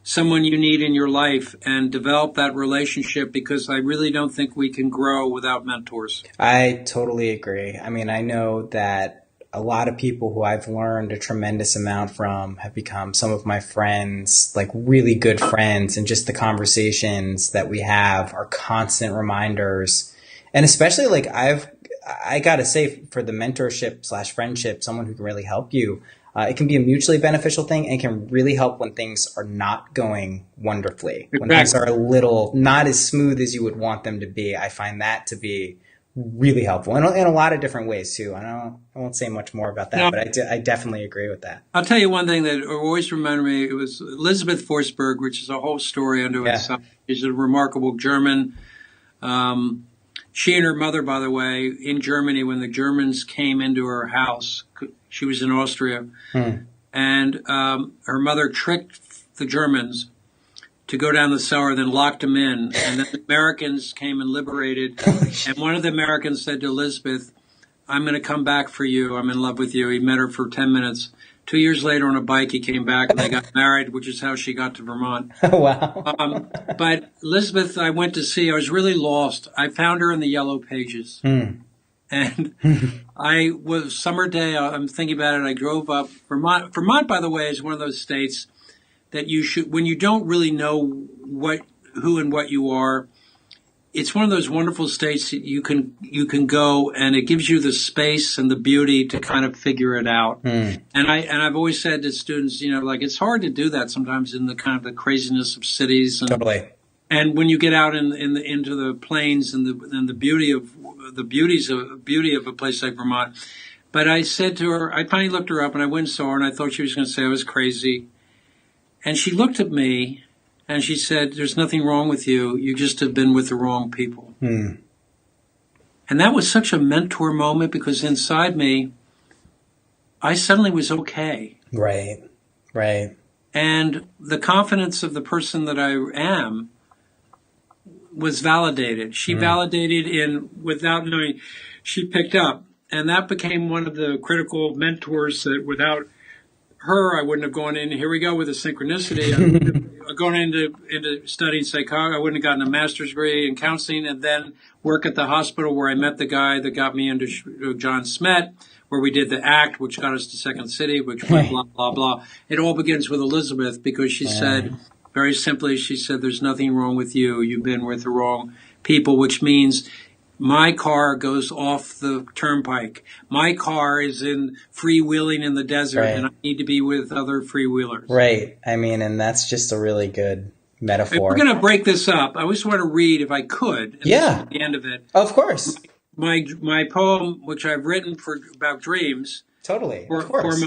H: someone you need in your life, and develop that relationship, because I really don't think we can grow without mentors.
I: I totally agree. I mean, I know that a lot of people who I've learned a tremendous amount from have become some of my friends, like really good friends, and just the conversations that we have are constant reminders. And especially like I gotta say, for the mentorship / friendship, someone who can really help you, it can be a mutually beneficial thing, and can really help when things are not going wonderfully, when things are a little not as smooth as you would want them to be. I find that to be really helpful in a lot of different ways too. I won't say much more about that, but I definitely agree with that.
H: I'll tell you one thing that always reminded me. It was Elizabeth Forsberg, which is a whole story unto itself. She's a remarkable German. She and her mother, by the way, in Germany, when the Germans came into her house, she was in Austria, and her mother tricked the Germans to go down the cellar, then locked them in. And then the Americans came and liberated. And one of the Americans said to Elizabeth, I'm going to come back for you. I'm in love with you. He met her for 10 minutes. 2 years later on a bike, he came back and they got married, which is how she got to Vermont.
I: Wow.
H: But Elizabeth, I went to see, I was really lost. I found her in the Yellow Pages. And I was summer day, I'm thinking about it. I drove up Vermont. Vermont, by the way, is one of those states that you should, when you don't really know who and what you are, it's one of those wonderful states that you can go, and it gives you the space and the beauty to kind of figure it out. And I've always said to students, like, it's hard to do that sometimes in the kind of the craziness of cities. And,
I: totally.
H: And when you get out into the plains and the beauty of a place like Vermont. But I said to her, I finally looked her up, and I went and saw her, and I thought she was going to say I was crazy. And she looked at me and she said, there's nothing wrong with you. You just have been with the wrong people. And that was such a mentor moment, because inside me, I suddenly was okay.
I: Right.
H: And the confidence of the person that I am was validated. She validated without knowing, she picked up. And that became one of the critical mentors that without her, I wouldn't have gone in. Here we go with the synchronicity. Going into studying psychology, I wouldn't have gotten a master's degree in counseling, and then work at the hospital where I met the guy that got me into John Smet, where we did the ACT, which got us to Second City, which went blah, blah, blah. It all begins with Elizabeth, because she said, very simply, she said, there's nothing wrong with you. You've been with the wrong people, which means my car goes off the turnpike. My car is freewheeling in the desert, and I need to be with other freewheelers. Right.
I: I mean, and that's just a really good metaphor.
H: If we're going to break this up, I always want to read, if I could, at the end of it.
I: Of course.
H: My poem, which I've written about dreams.
I: Totally. Of course.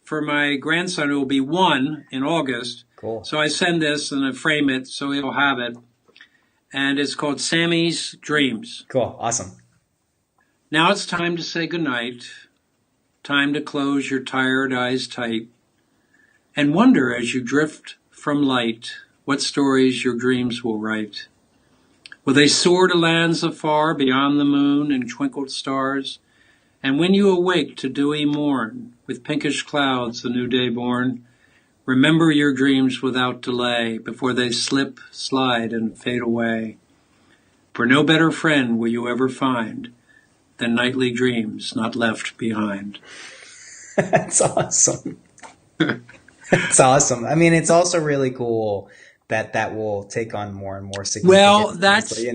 H: For my grandson, who will be 1 in August.
I: Cool.
H: So I send this and I frame it so he'll have it. And it's called Sammy's Dreams.
I: Cool. Awesome.
H: Now it's time to say goodnight. Time to close your tired eyes tight. And wonder as you drift from light what stories your dreams will write. Will they soar to lands afar beyond the moon and twinkled stars? And when you awake to dewy morn, with pinkish clouds the new day born, remember your dreams without delay before they slip, slide, and fade away. For no better friend will you ever find than nightly dreams not left behind.
I: That's awesome. It's awesome. I mean, it's also really cool that will take on more and more significance.
H: Well, that's the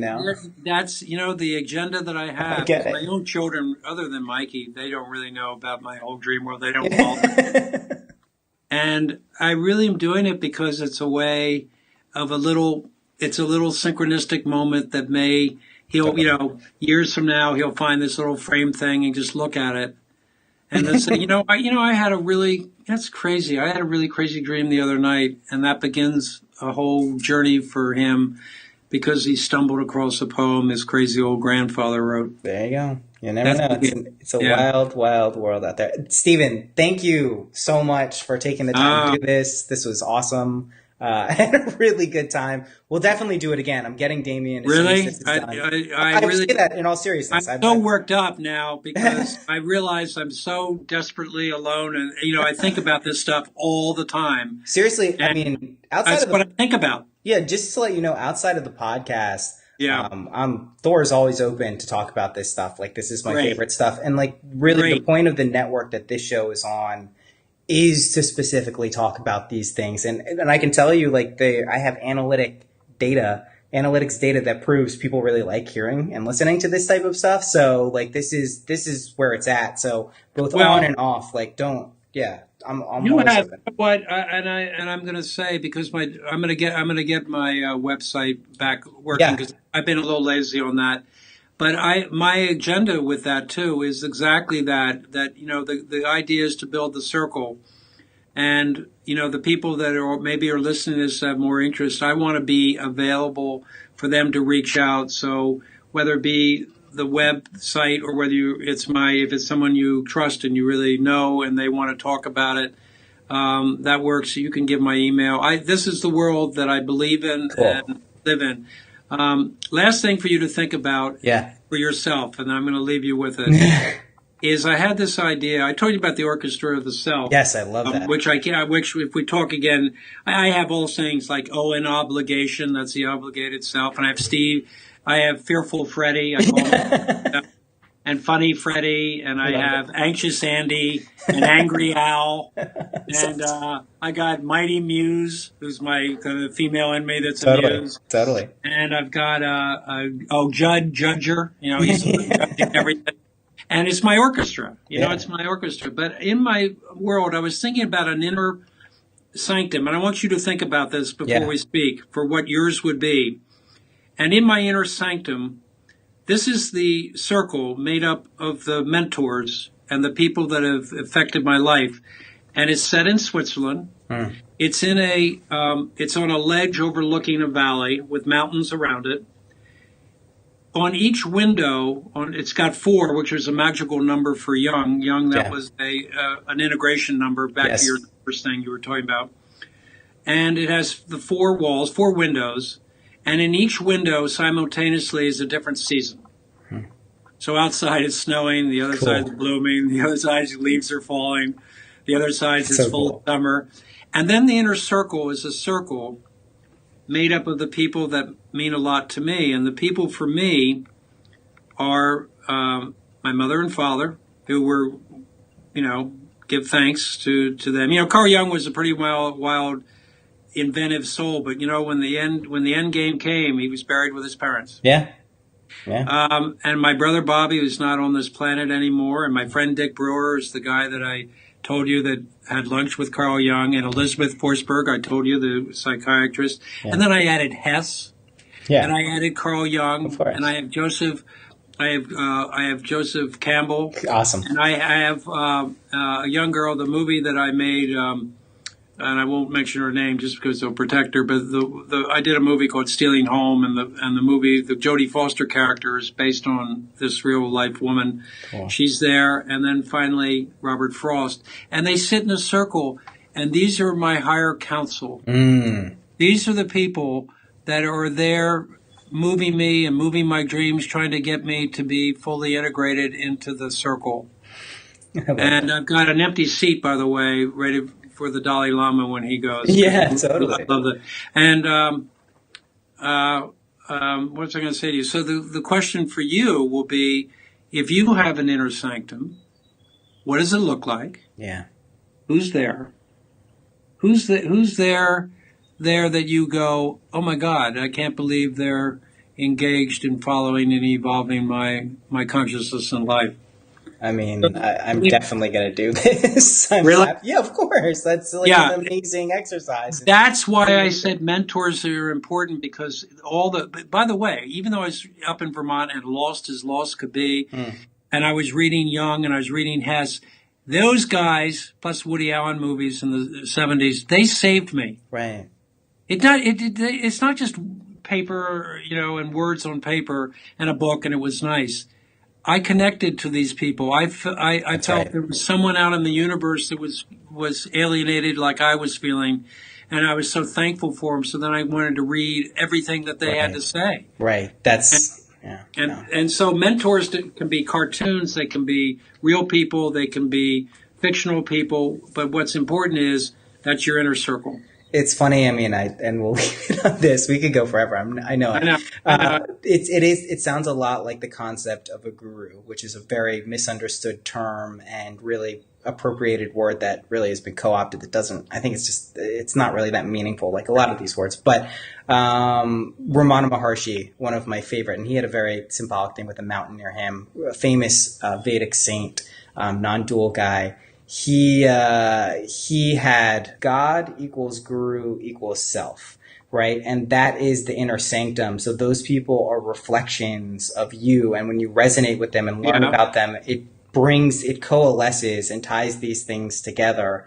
H: agenda that I have.
I: I get it.
H: My own children, other than Mikey, they don't really know about my whole dream world. They don't call it. And I really am doing it because it's a way of it's a little synchronistic moment that he'll, years from now, he'll find this little frame thing and just look at it. And then say, that's crazy. I had a really crazy dream the other night, and that begins a whole journey for him because he stumbled across a poem his crazy old grandfather wrote.
I: There you go. You never know. It's a wild, wild world out there. Stephen, thank you so much for taking the time to do this. This was awesome. I had a really good time. We'll definitely do it again. I'm getting Damien.
H: Really?
I: I really say that in all seriousness.
H: I'm so worked up now because I realize I'm so desperately alone, and I think about this stuff all the time.
I: Seriously,
H: And
I: I mean,
H: that's what I think about.
I: Yeah, just to let you know, outside of the podcast,
H: Yeah.
I: Thor's always open to talk about this stuff. Like, this is my favorite stuff, and really, the point of the network that this show is on is to specifically talk about these things. And I can tell you, I have analytics data that proves people really like hearing and listening to this type of stuff. So this is where it's at. So both on and off, I'm always open.
H: I'm going to say, because I'm going to get my website back working, because I've been a little lazy on that. But my agenda with that too is exactly that the idea is to build the circle, and the people that are listening to this have more interest. I want to be available for them to reach out. So whether it be the website or whether if it's someone you trust and you really know and they want to talk about it, that works. You can give my email. This is the world that I believe in and live in. Last thing for you to think about for yourself, and I'm going to leave you with it, is I had this idea. I told you about the orchestra of the self.
I: Yes, I love that.
H: Which if we talk again, I have all things like, an obligation, that's the obligated self. And I have Steve, I have Fearful Freddy, I call him, and Funny Freddy, and I have Anxious Andy, and Angry Al, and I got Mighty Muse, who's the female in me that's a muse.
I: Totally.
H: And I've got Judger, he's judging everything. And it's my orchestra, it's my orchestra. But in my world, I was thinking about an inner sanctum, and I want you to think about this before we speak, for what yours would be. And in my inner sanctum, this is the circle made up of the mentors and the people that have affected my life. And it's set in Switzerland. It's it's on a ledge overlooking a valley with mountains around it. On each window, it's got 4, which was a magical number for Jung. That was an integration number back to your first thing you were talking about. And it has the 4 walls, 4 windows. And in each window, simultaneously, is a different season. So outside it's snowing, the other side is blooming, the other side leaves are falling, the other side is full of summer. And then the inner circle is a circle made up of the people that mean a lot to me. And the people for me are my mother and father, who were, give thanks to them. Carl Jung was a pretty wild, inventive soul, but when the end game came, he was buried with his parents.
I: Yeah.
H: And my brother Bobby, who's not on this planet anymore, and my friend Dick Brewer is the guy that I told you that had lunch with Carl Jung, and Elizabeth Forsberg, I told you, the psychiatrist. And then I added Hess, and I added Carl Jung, and I have Joseph. I have Joseph Campbell.
I: Awesome.
H: And I have a young girl. The movie that I made, and I won't mention her name just because they'll protect her. But I did a movie called Stealing Home, and the movie, the Jodie Foster character is based on this real life woman. Cool. She's there, and then finally Robert Frost, and they sit in a circle. And these are my higher council. These are the people that are there moving me and moving my dreams, trying to get me to be fully integrated into the circle. And I've got an empty seat, by the way, ready for the Dalai Lama when he goes.
I: Yeah, totally.
H: I love that. And what was I going to say to you? So the question for you will be, if you have an inner sanctum, what does it look like?
I: Yeah.
H: Who's there? Who's there that you go, oh my God, I can't believe they're engaged in following and evolving my consciousness in life.
I: I mean, I'm definitely going to do this.
H: Really?
I: Yeah, of course. That's like an amazing exercise.
H: That's why I said mentors are important, because by the way, even though I was up in Vermont and lost as lost could be, and I was reading Jung and I was reading Hess, those guys, plus Woody Allen movies in the 70s, they saved me.
I: Right.
H: It's not just paper, and words on paper and a book, and it was nice. I connected to these people. I felt there was someone out in the universe that was alienated like I was feeling, and I was so thankful for them. So then I wanted to read everything that they had to say.
I: Right.
H: And so mentors can be cartoons, they can be real people, they can be fictional people, but what's important is that's your inner circle.
I: It's funny. I mean, and we'll leave it on this. We could go forever. I know. It sounds a lot like the concept of a guru, which is a very misunderstood term and really appropriated word that really has been co-opted. It's not really that meaningful, like a lot of these words. But Ramana Maharshi, one of my favorite, and he had a very symbolic thing with a mountain near him, a famous Vedic saint, non-dual guy. He had God equals guru equals self, right? And that is the inner sanctum. So those people are reflections of you. And when you resonate with them and learn about them, it coalesces and ties these things together,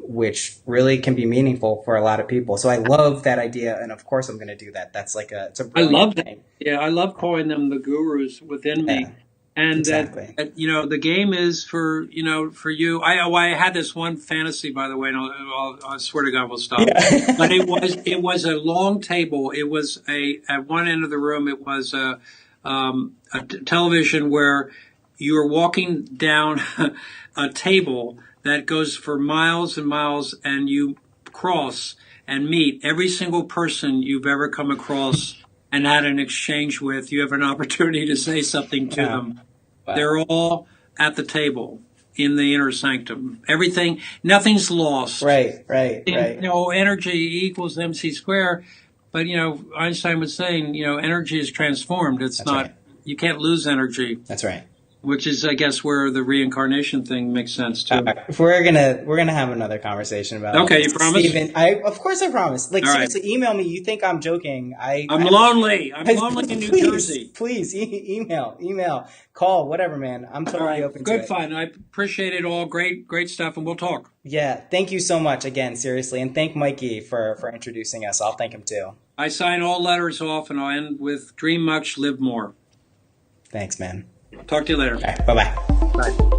I: which really can be meaningful for a lot of people. So I love that idea. And of course I'm going to do that. That's it's a brilliant
H: I love that.
I: thing.
H: Yeah. I love calling them the gurus within me. And
I: exactly.
H: that the game is for you. I had this one fantasy, by the way, and I swear to God we'll stop. Yeah. But it was a long table. It was at one end of the room. It was a television where you were walking down a table that goes for miles and miles, and you cross and meet every single person you've ever come across and had an exchange with. You have an opportunity to say something to them. Wow. They're all at the table in the inner sanctum. Nothing's lost.
I: Right.
H: Energy equals MC squared. But, Einstein was saying, energy is transformed. It's not, right. You can't lose energy.
I: That's right.
H: Which is, I guess, where the reincarnation thing makes sense too.
I: We're gonna have another conversation about it.
H: Okay, you promise?
I: Stephen, of course I promise. Like, all seriously, right. Email me. You think I'm joking?
H: I'm lonely. I'm lonely in New Jersey.
I: Please email, call, whatever, man. I'm totally open to it.
H: Good fun. I appreciate it all. Great stuff, and we'll talk.
I: Yeah, thank you so much again, seriously, and thank Mikey for introducing us. I'll thank him too.
H: I sign all letters off, and I'll end with dream much, live more.
I: Thanks, man.
H: Talk to you later.
I: All right, bye-bye.
H: Bye.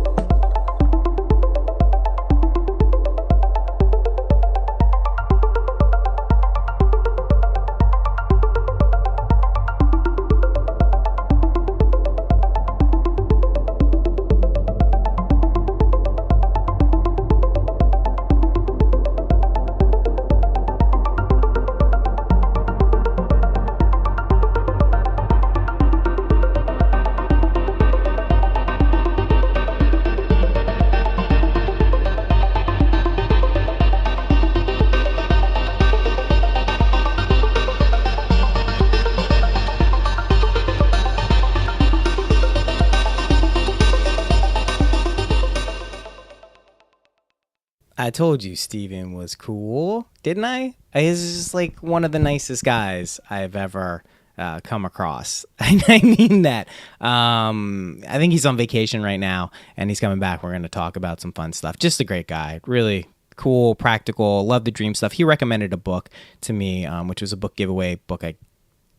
G: I told you Steven was cool, didn't I? He's just like one of the nicest guys I've ever come across. I mean that. I think he's on vacation right now, and he's coming back. We're going to talk about some fun stuff. Just a great guy. Really cool, practical, love the dream stuff. He recommended a book to me, which was a book giveaway book, I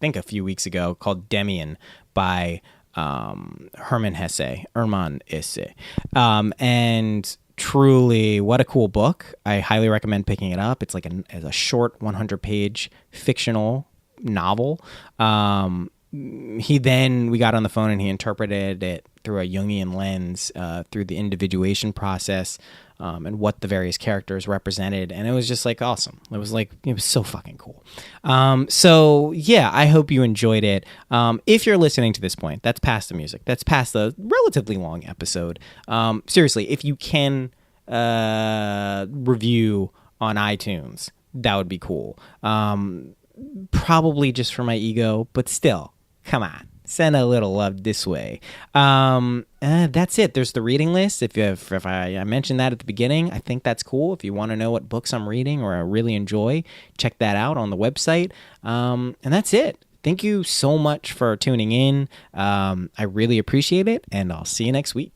G: think a few weeks ago, called Demian by Hermann Hesse. And truly, what a cool book. I highly recommend picking it up. It's like a short 100-page fictional novel. We got on the phone and he interpreted it through a Jungian lens, through the individuation process, and what the various characters represented. And it was just like awesome. It was so fucking cool. So yeah, I hope you enjoyed it. If you're listening to this point, that's past the music. That's past the relatively long episode. Seriously, if you can review on iTunes, that would be cool. Probably just for my ego, but still, come on, send a little love this way. That's it. There's the reading list. If I mentioned that at the beginning, I think that's cool. If you want to know what books I'm reading or I really enjoy, check that out on the website. And that's it. Thank you so much for tuning in. I really appreciate it, and I'll see you next week.